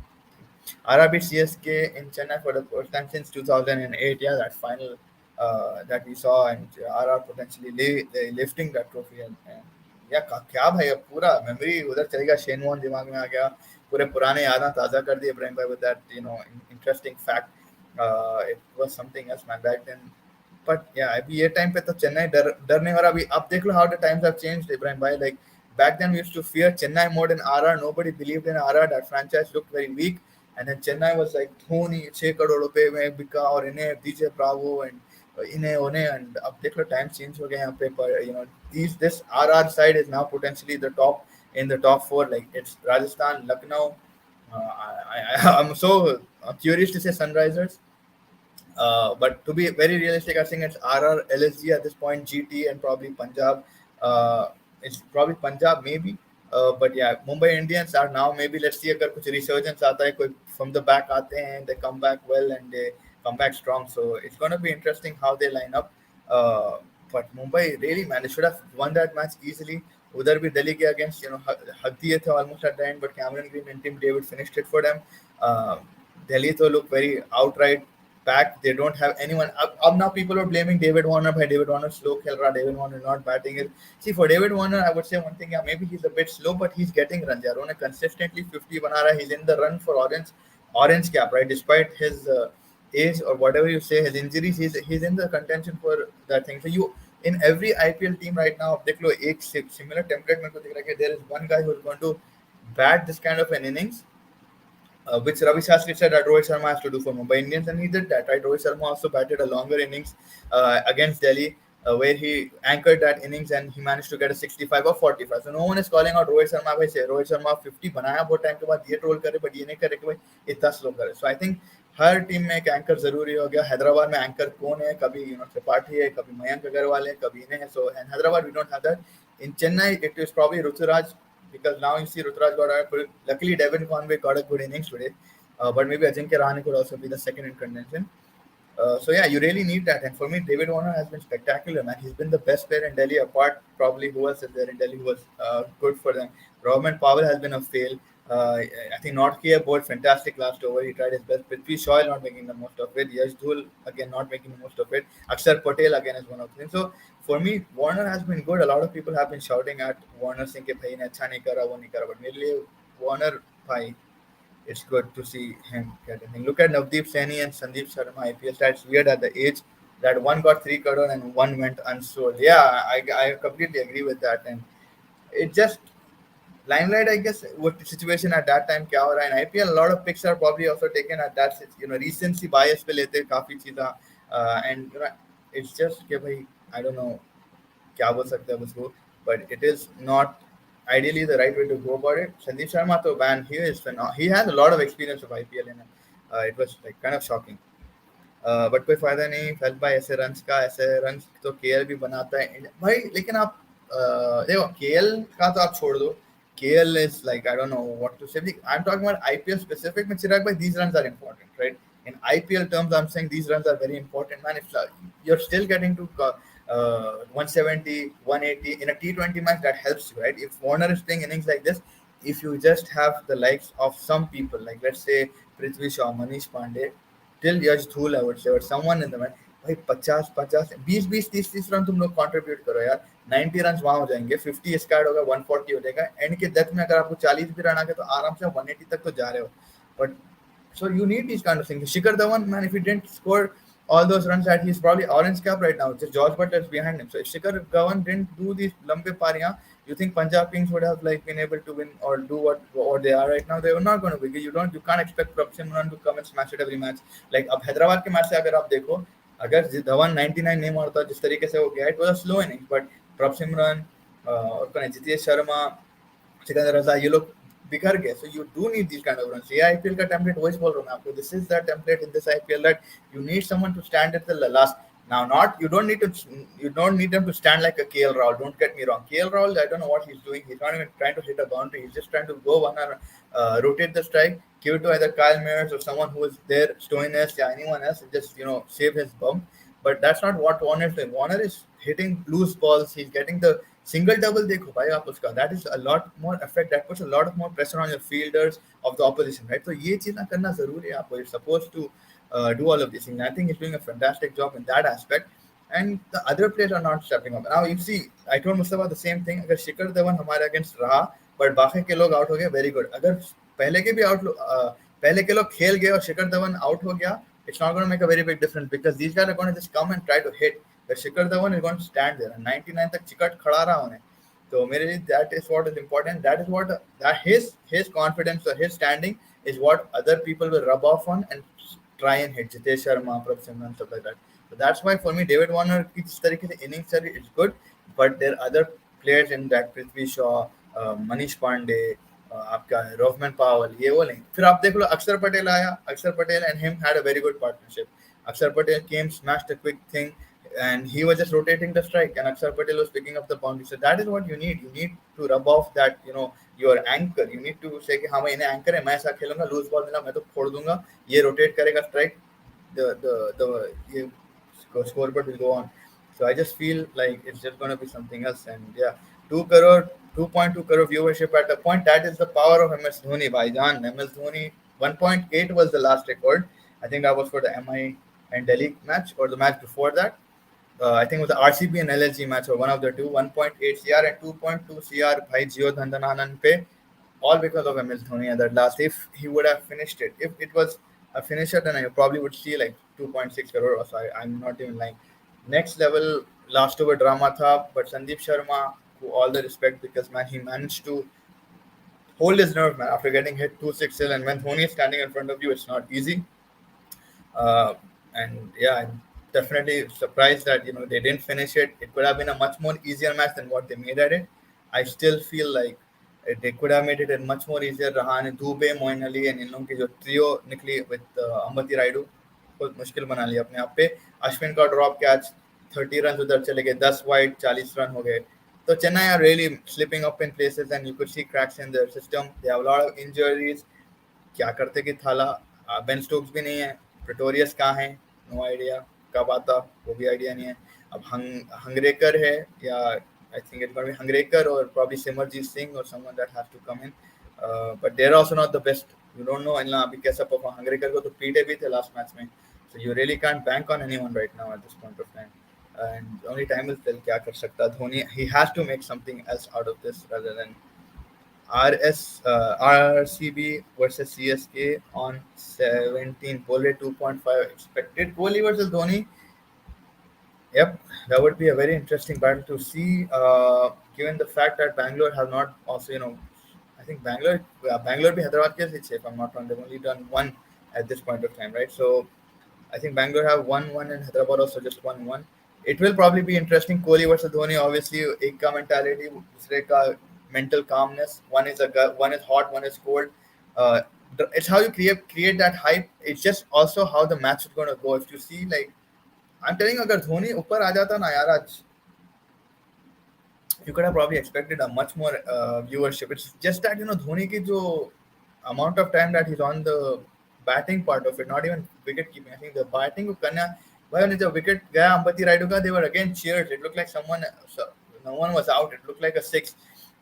RR beat CSK in Chennai for the first time since 2008. Yeah, that final that we saw, and RR potentially lifting that trophy. And yeah, क्या भाई अब पूरा memory उधर चलेगा. Shane Warne दिमाग में आ गया. पूरे पुराने यादें ताज़ा कर दिए इब्राहिम भाई with that interesting fact. It was something else, man, back then. But yeah, अभी ये टाइम पे तो चेन्नई डर नहीं हो रहा. अभी आप देख लो how the times have changed, Ibrahim भाई. Like back then we used to fear Chennai more than RR. Nobody believed in RR. That franchise looked very weak. And then Chennai was like Dhoni 6 crore रुपए में बिका और इन्हें DJ Bravo and इन्हें उन्हें. And अब देख लो time change हो गया यहाँ पे. पर this RR side is now potentially the top in the top four. Like it's Rajasthan, Lucknow. I'm so curious to say Sunrisers. But to be very realistic, I think it's RR, LSG at this point, GT, and probably Punjab. It's probably Punjab maybe. But yeah, Mumbai Indians are now maybe, let's see अगर कुछ resurgence आता है, कोई from the back आते हैं, they come back well and they come back strong. So it's going to be interesting how they line up. But Mumbai really, man, they should have won that match easily. उधर भी दिल्ली के against हक दिए थे almost at the end, but Cameron Green and Tim David finished it for them. Delhi to look very outright back. They don't have anyone. Up now people are blaming David Warner. By David Warner slow खेल रहा. David Warner not batting it. See, for David Warner, I would say one thing. Yeah, maybe he's a bit slow, but he's getting runs. यार उन्हें consistently 50 बना रहा है. He's in the run for orange cap, right? Despite his age or whatever you say, his injuries, he's in the contention for that thing. So you in every IPL team right now, देख लो एक similar template मेरे को दिख रहा है कि there is one guy who is going to bat this kind of an innings. Which Ravi Shastri said that Rohit Sharma has to do for Mumbai Indians, and he did that, right? Rohit Sharma also batted a longer innings against Delhi, where he anchored that innings and he managed to get a 65 or 45. So no one is calling out Rohit Sharma. भाई say Rohit Sharma 50 बनाया बहुत time के बाद ये troll करे, but ये नहीं करे कि भाई इतना स्लो करे. So I think her team में एक एंकर जरूरी हो गया. हैदराबाद में एंकर कौन है? कभी त्रिपाठी है, कभी मयंक अग्रवाल है, कभी इन्हें है. So in Hyderabad we don't have that. In Chennai it is probably Ruturaj, because now you see Ruturaj got a good, luckily Devin Conway got a good innings today, but maybe Ajinkya Rahane could also be the second in contention. So yeah, you really need that. And for me, David Warner has been spectacular, man. He's been the best player in Delhi, apart probably who else is there in Delhi who was good for them. Roman Powell has been a fail. I think Nortje bowled fantastic last over. He tried his best. Prithvi Shaw not making the most of it. Yash Dhul again not making the most of it. Akshar Patel again is one of them. So for me, Warner has been good. A lot of people have been shouting at Warner saying कि भाई ने अच्छा नहीं करा वो नहीं करा. But मेरे लिए Warner भाई, it's good to see him get a thing. Look at Navdeep Saini and Sandeep Sharma IPL stats. Weird at the age that one got 3 crore and one went unsold. Yeah, I completely agree with that. And it just limelight, I guess, what the situation at that time kya ho raha. In IPL, a lot of picks are probably also taken at that, recency bias पे लेते हैं काफी चीज़ा. And it's just कि भाई, I don't know क्या बोल सकते हैं उसको, but it is not ideally the right way to go about it. Sandeep Sharma, though, man, he has a lot of experience of IPL in him. It was like kind of shocking. But कोई फायदा नहीं. Fail bye ऐसे runs तो KL भी बनाता है भाई. लेकिन आप देखो केएल का तो आप छोड़ दो. KL is like, I don't know what to say. I am talking about IPL specific में. चिराग भाई, these runs are important, right? In IPL terms, I'm saying these runs are very important, man. If you're still getting to 170, 180 in a T20 match, that helps you, right? If Warner is playing innings like this, if you just have the likes of some people, like let's say Prithvi Shaw, Manish Pandey, till यश धूल, I would say, और someone in the match, भाई 50 20 20 30 30 run तुम लोग contribute करो यार. 90 run वहां हो जाएंगे, 50 इसका ऐड होगा, 140 हो जाएगा. एंड के डेथ में अगर आपको 40 भी रन आ गए तो आराम से 180 तक तो जा रहे हो. But so you need these kind of things. Shikhar Dhawan, man, if he didn't score all those runs, that he's probably orange cap right now. Just George Butler is behind him. So if Shikhar Dhawan didn't do these lambe pariyan, you think Punjab Kings would have like been able to win or do what they are right now? They were not going to win. You can't expect Prabh Simran to come and smash it every match. Like अब हैदराबाद के match से अगर आप देखो, अगर धवन 99 नहीं मारता जिस तरीके से हो गया, it was a slow innings. But Prabh Simran और कौन है, जितेश शर्मा, सिकंदर रजा, ये लोग बिखर गए. So you do need these kind of runs. ये IPL का template वही बोल रहा हूँ मैं आपको. This is the template in this IPL that you need someone to stand at the last. Now, not you don't need them to stand like a KL Rahul. Don't get me wrong. KL Rahul, I don't know what he's doing. He's not even trying to hit a boundary. He's just trying to go one and rotate the strike, give it to either Kyle Mayers or someone who is there, Stoinis, or anyone else, and just save his bum. But that's not what Warner is doing. Warner is hitting loose balls. He's getting the single double. देखो भाई आप उसका, that is a lot more effect. That puts a lot of more pressure on your fielders of the opposition, right? So ये चीज़ ना करना जरूरी है आपको. You're supposed to do all of these things. I think he's doing a fantastic job in that aspect. And the other players are not stepping up. Now you see, I told Mustafa the same thing. अगर शिखर धवन हमारे against रहा, but बाकी के लोग out हो गए, very good. अगर पहले के भी पहले के लोग खेल गए और शिखर धवन out हो गया, it's not going to make a very big difference, because these guys are going to just come and try to hit. But Shikhar Dhawan is going to stand there and 99 तक चिकट खड़ा रहा उन्हें. तो मेरे लिए that is what is important. That is what that his confidence or his standing is what other people will rub off on and try and hit. Jitesh Sharma, Prabh Simran, stuff like that. So that's why for me David Warner की जिस तरीके से innings चली, it's good. But there are other players in that, Prithvi Shaw, Manish Pandey, आपका रोहमन पावल, ये वो नहीं. फिर आप देख लो अक्षर पटेल आया. अक्षर Patel and him had a very good partnership. Akshar Patel came, smashed a quick thing, and he was just rotating the strike, and Akshar Patel was picking up the boundary. So that is what you need. You need to rub off that, your anchor. You need to say कि हाँ मैं इन्हें anchor है, मैं ऐसा खेलूंगा, lose ball मिला मैं तो फोड़ दूंगा, ये rotate करेगा strike, the scoreboard will go on. So I just feel like it's just going to be something else. And yeah, 2 crore, 2.2 crore viewership at a point. That is the power of MS Dhoni, bhaijan. MS Dhoni, 1.8 was the last record. I think that was for the MI and Delhi match, or the match before that. I think it was the RCB and LSG match, or one of the two. 1.8 CR and 2.2 CR by Gio Dandananan pe, all because of MS Dhoni at that last. If he would have finished it, if it was a finisher, then I probably would see like 2.6 crore or so. I'm not even lying. Next level last over drama tha, but Sandeep Sharma, who all the respect, because man, he managed to hold his nerve, man, after getting hit 2-6 still. And when Dhoni is standing in front of you, it's not easy. Uh, and yeah, I'm definitely surprised that they didn't finish it. It could have been a much more easier match than what they made at it. I still feel like They could have made it much more easier. Rahane Dubey, Moin Ali and इन लोगों की जो trio निकली with Ambati Rayudu बहुत मुश्किल बना लिया अपने आप पे. अश्विन का ड्रॉप कैच 30 रन उधर चले गए, 10 वाइड 40 रन हो गए. So Chennai are really slipping up in places and you could see cracks in their system. They have a lot of injuries. क्या करते कि थाला बेन स्टोक्स भी नहीं है, प्रेटोरियस कहाँ है, नो आइडिया. कब आता वो भी आइडिया नहीं है. अब हंगरेकर है या I think it be Hangargekar और प्रॉब्ली सिमरजीत सिंह और someone that has to come in, but they are also not the best. You don't know इनला अभी कैसा परफॉर्म. हंगरेकर को तो पीटे भी थे लास्ट मैच में, so you really can't bank on anyone right now at this point of time. And only time will tell क्या कर सकता Dhoni. He has to make something else out of this rather than RCB versus CSK on 17. Goal rate 2.5 expected. Kohli versus Dhoni. Yep, that would be a very interesting battle to see. Given the fact that Bangalore have not also, I think Bangalore be Hyderabad case, it's if I'm not wrong, they've only done one at this point of time, right? So I think Bangalore have won one and Hyderabad also just won one. It will probably be interesting. Kohli versus Dhoni, obviously, एक का mentality, दूसरे का mental calmness. One is hot, one is cold. Uh, it's how you create that hype. It's just also how the match is going to go. If you see, like I'm telling you, अगर धोनी ऊपर आ जाता ना यार आज, you could have probably expected a much more viewership. It's just that Dhoni ki jo amount of time that he's on the batting part of it, not even wicket keeping. I think the batting ko karna, when the wicket gaya Ambati Raidu ka, they were again cheered. It looked like no one was out. It looked like a six.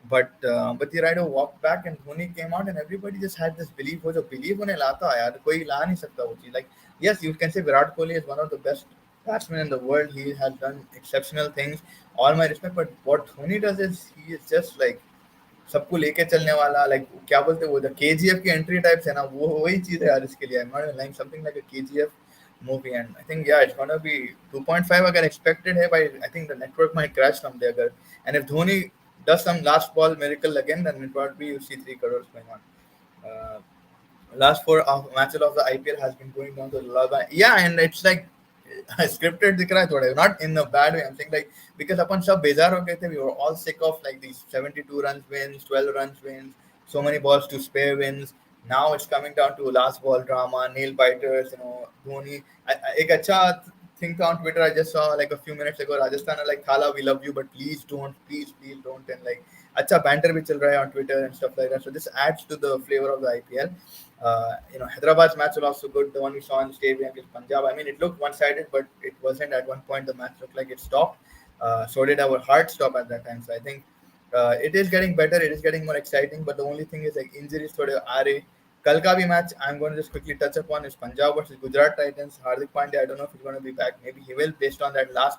But Ambati Raidu walked back and Dhoni came out and everybody just had this belief. वो जो belief उन्हें लाता है यार, कोई ला नहीं सकता वो चीज. Like yes, you can say Virat Kohli is one of the best batsmen in the world. He has done exceptional things. All my respect, but what Dhoni does is he is just like सबको लेके चलने वाला. Like क्या बोलते हैं वो the KGF की entry types है ना, वो वही चीज है यार इसके लिए. I'm not even lying, something like a KGF movie. And I think yeah, it's gonna be 2.5 अगर expected है by. I think the network might crash someday अगर. And if Dhoni does some last ball miracle again, then it would be you see 3 crores going on. Last four matches of the IPL has been going down to lava. Yeah, and it's like scripted दिख रहा है थोड़ा, not in a bad way. I'm saying like because अपन सब बेजार हो गए थे, we were all sick of like these 72 runs wins, 12 runs wins, so many balls to spare wins. Now it's coming down to last ball drama, nail biters, Dhoni. एक अच्छा thing on Twitter I just saw like a few minutes ago. Rajasthan are like Thala, we love you, but please please don't. And like अच्छा banter भी चल रहा है on Twitter and stuff like that. So this adds to the flavor of the IPL. Hyderabad's match was also good. The one we saw in the stadium against Punjab. I mean, it looked one-sided, but it wasn't. At one point, the match looked like it stopped. So did our heart stop at that time. So I think it is getting better. It is getting more exciting. But the only thing is like injuries थोड़े आ रहे. कल का भी match I'm going to just quickly touch upon is Punjab versus Gujarat Titans. Hardik Pandya, I don't know if he's going to be back. Maybe he will, based on that last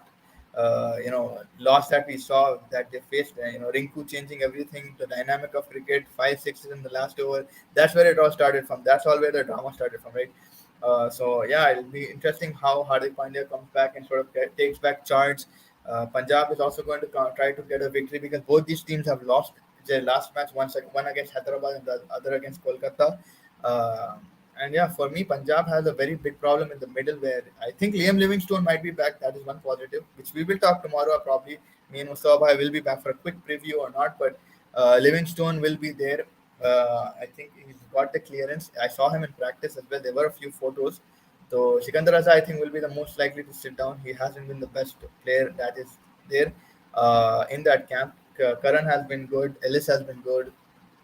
loss that we saw that they faced. Rinku changing everything, the dynamic of cricket, 5 6s in the last over. That's where it all started from. That's all where the drama started from, right? So yeah, it'll be interesting how Hardik Pandya comes back and sort of takes back charge. Punjab is also going to try to get a victory because both these teams have lost their last match. One against Hyderabad and the other against Kolkata. Uh, and yeah, for me, Punjab has a very big problem in the middle where I think Liam Livingstone might be back. That is one positive, which we will talk tomorrow. Probably me and Mustafa will be back for a quick preview or not, but Livingstone will be there. I think he's got the clearance. I saw him in practice as well. There were a few photos. So Sikandar Raza, I think, will be the most likely to sit down. He hasn't been the best player that is there in that camp. Karan has been good. Ellis has been good.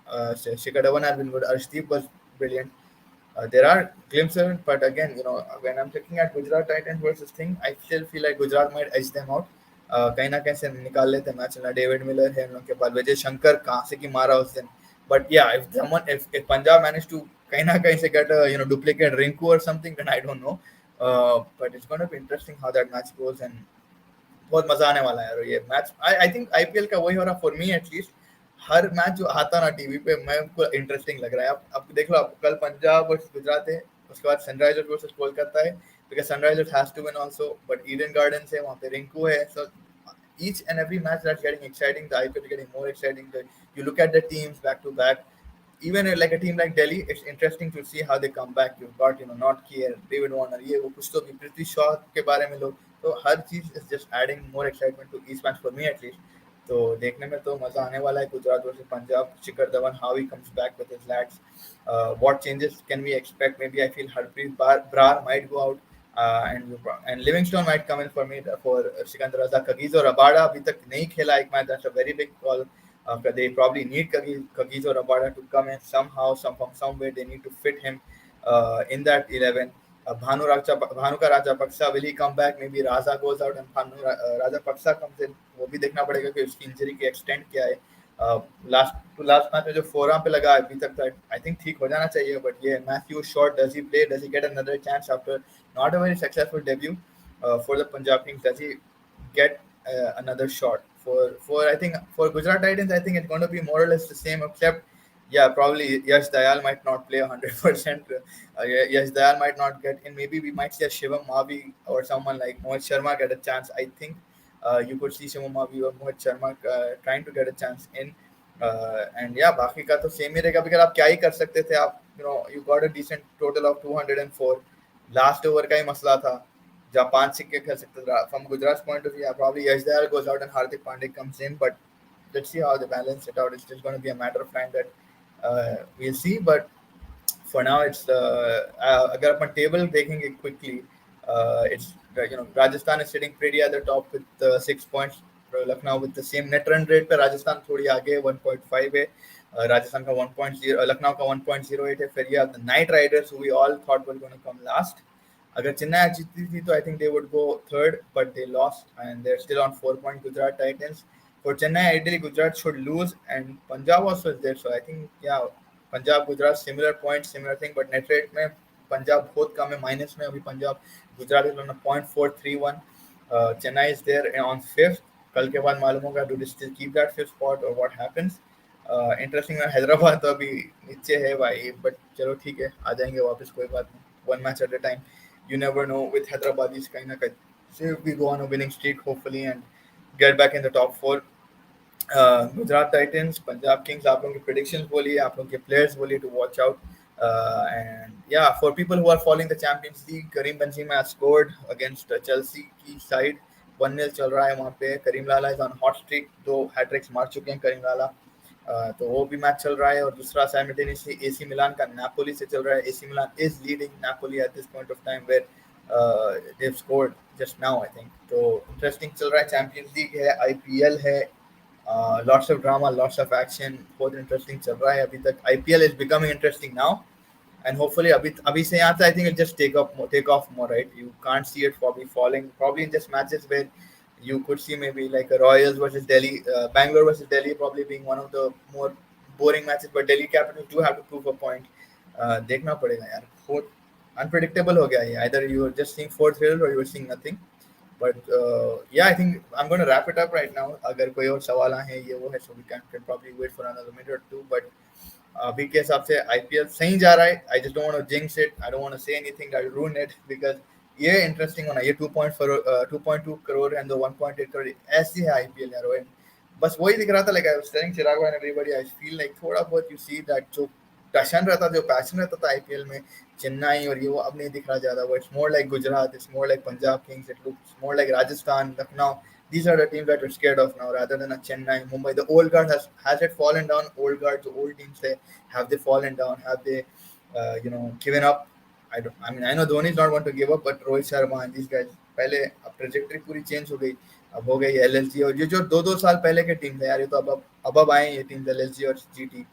Shikhar Dhawan has been good. Arshdeep was brilliant. There are glimpses, but again, when I'm looking at Gujarat Titans versus thing, I still feel like Gujarat might edge them out. कहीं ना कहीं से निकाल लेते match ना. David Miller है उन लोग के पास, विजय शंकर कहाँ से की मारा उस दिन. But yeah, if Punjab managed to कहीं ना कहीं से get a duplicate Rinku or something, then I don't know. But it's going to be interesting how that match goes and बहुत मजा आने वाला है यार ये मैच. आई थिंक आईपीएल का वही हो रहा for me at least. Her match जो आता ना टीवी पे मैं उनको इंटरेस्टिंग लग रहा है. अब देख लो, अब कल पंजाब वर्सेस गुजरात है, उसके बाद सनराइजर्स वर्सेस कोलकाता है because Sunrisers has to win also, but Eden Gardens है, वहां पे रिंकू है. सो each and every match that's getting exciting. The IPL is getting more exciting. You look at the teams back to back. Even like a team like Delhi, it's interesting to see how they come back. You've got not Kier, David Warner, ये वो कुछ तो भी Prithvi Shaw के बारे में लोग. So हर चीज is just adding more excitement to each match for me at least. तो देखने में तो मजा आने वाला है Gujarat versus Punjab. Shikhar Dhawan, how he comes back with his lads. What changes can we expect? Maybe I feel Harpreet Brar might go out, and Livingstone might come in for me for Sikandar Raza. Kagiso Rabada अभी तक नहीं खेला एक match. That's a very big call. They probably need Kagiso Rabada to come in somehow, some way. They need to fit him in that 11. Bhanuka Rajapaksa, will he come back? Maybe Raza goes out and Rajapaksa comes in. वो भी देखना पड़ेगा कि उसकी injury की extend क्या है. Last match में जो फोरआर्म पे लगा अभी तक आई थिंक ठीक हो जाना चाहिए. बट ये Matthew Short, does he play, does he get another chance after not a very successful debut for the Punjab Kings? Does he get another shot for I think for Gujarat Titans? I think it's going to be more or less the same, except yeah, probably Yash Dayal might not play 100%. Yash Dayal might not get in. Maybe we might see a Shivam Mavi or someone like Mohit Sharma get a chance. I think you could see Shivam Mavi or Mohit Sharma trying to get a chance in. And yeah, बाकी का तो same ही रहेगा because आप क्या ही कर सकते थे. आप you got a decent total of 204. Last over का ही मसला था. Japan सिक्के खेल सकते थे. From Gujarat's point of view, yeah, probably Yash Dayal goes out and Hardik Pandya comes in, but let's see how they balance it out. It's just going to be a matter of time that we'll see. But for now, it's अगर अपन table देखेंगे quickly, it's Rajasthan is sitting pretty at the top with 6 points. Lucknow with the same net run rate पे राजस्थान थोड़ी आगे 1.5 है. राजस्थान का 1.0, लखनऊ का 1.08 है. फिर ये the Knight Riders who we all thought were going to come last. अगर चेन्नई जीतती थी तो I think they would go third, but they lost and they're still on 4 points. Gujarat Titans. For Chennai, ideally Gujarat should lose, and Punjab also is there. So I think yeah, Punjab Gujarat similar points, similar thing, but net rate में Punjab बहुत कम है, minus में अभी Punjab. Gujarat is on a 0.431. Chennai is there on fifth. कल के बाद मालूम होगा do they still keep that fifth spot or what happens. Interesting है. हैदराबाद तो अभी नीचे है भाई, बट चलो ठीक है, आ जाएंगे वापस, कोई बात नहीं. One match at a time. You never know with Hyderabadis kind of. So if we go on a winning streak, hopefully, and get back in the top four. Gujarat Titans, Punjab Kings, आप लोगों की predictions बोलिए, आप लोगों के players बोलिए to watch out. And yeah, for people who are following the Champions League, Karim Benzema has scored against Chelsea की side. 1-0 चल रहा है वहाँ पे. Karim Lala is on hot streak, 2 hat-tricks मार चुके हैं करीम लाला. तो वो भी मैच चल रहा है. और दूसरा साइमल्टेनियसली एसी मिलान का नापोली से चल रहा है. AC Milan is leading Napoli at this point of time where they have scored just now I think. तो इंटरेस्टिंग चल रहा है. चैंपियंस लीग है, आईपीएल है, lots of drama, lots of action, बहुत इंटरेस्टिंग चल रहा है अभी तक. IPL is becoming interesting now, and hopefully अभी से यहाँ से I think it'll just take off more, right? You can't see it probably falling, probably in just matches where you could see maybe like a Royals versus Delhi, Bangalore versus Delhi probably being one of the more boring matches, but Delhi Capitals do have to prove a point. देखना पड़ेगा यार, बहुत unpredictable हो गया ये. Either you are just seeing fourth field or you are seeing nothing. But yeah, I think I'm going to wrap it up right now. अगर कोई और सवाल आए ये वो है, so we can probably wait for another minute or two. But अभी के हिसाब से आईपीएल सही जा रहा है. I just don't want to jinx it, I don't want to say anything that will ruin it, because ये इंटरेस्टिंग होना. ये 2.2 करोड़ एंड 1.8 करोड़ ऐसी है आईपीएल यार. रोहन बस वही दिख रहा था. Like I was telling Chirag and everybody, I feel like थोड़ा बहुत यू सी दैट जो पैशन रहता, जो पैशन रहता था आईपीएल में, चेन्नई और ये वो अब नहीं दिख रहा ज्यादा. It's more like Gujarat, it's more like Punjab Kings, it looks more like Rajasthan, Lucknow. These are the teams that we're scared of now, rather than a Chennai, Mumbai. The old guard has it fallen down? Old guards, the old teams, have they fallen down? Have they, given up? I mean, I know Dhoni is not one to give up, but Rohit Sharma and these guys, पहले अब trajectory पूरी change हो गई. अब हो गई LSG, और ये जो 2-2 साल पहले के टीम थे यार, ये तो अब आए ये टीम एलएसजी और जीटी.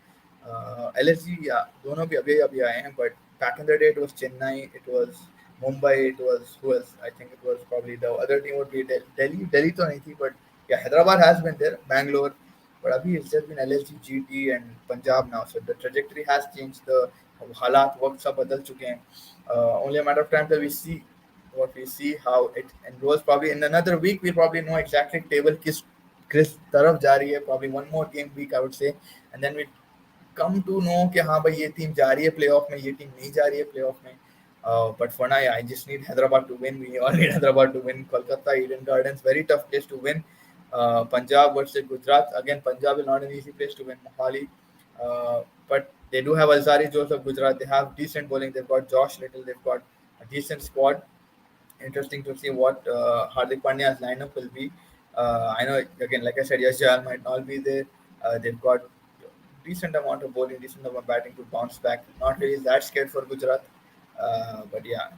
एलएसजी या दोनों भी अभी आए हैं, but back in the day it was Chennai, it was Mumbai, it was who else? I think it was probably the other team would be Delhi. Delhi तो नहीं थी, but yeah, Hyderabad has been there, Bangalore, but अभी it's just been LSG, GT and Punjab now. So the trajectory has changed. The हालात वक्त सब बदल चुके हैं. Only a matter of time till we see what we see, how it enrolls. Probably in another week we'll probably know exactly table किस तरफ जा रही है. Probably one more game week I would say, and then we come to know कि हाँ भाई ये team जा रही है प्लेऑफ में, ये टीम नहीं जा रही है प्लेऑफ में. But for now, yeah, I just need Hyderabad to win. We all need Hyderabad to win. Kolkata, Eden Gardens, very tough place to win. Punjab versus Gujarat. Again, Punjab is not an easy place to win. Mohali. But they do have Alzari Joseph Gujarat. They have decent bowling. They've got Josh Little. They've got a decent squad. Interesting to see what Hardik Pandya's lineup will be. I know again, like I said, Yashjal might not be there. They've got decent amount of bowling, decent amount of batting to bounce back. Not really that scared for Gujarat, but yeah.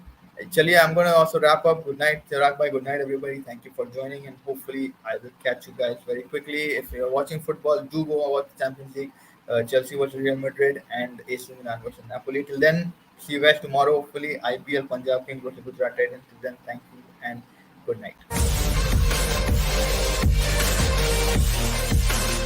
Chaliye, I'm gonna also wrap up. Good night, Chirag bhai. Good night, everybody. Thank you for joining, and hopefully I will catch you guys very quickly. If you're watching football, do go watch the Champions League. Chelsea versus Real Madrid and AC Milan versus Napoli. Till then, see you guys tomorrow. Hopefully, IPL Punjab Kings versus Gujarat Titans. Till then, thank you and good night.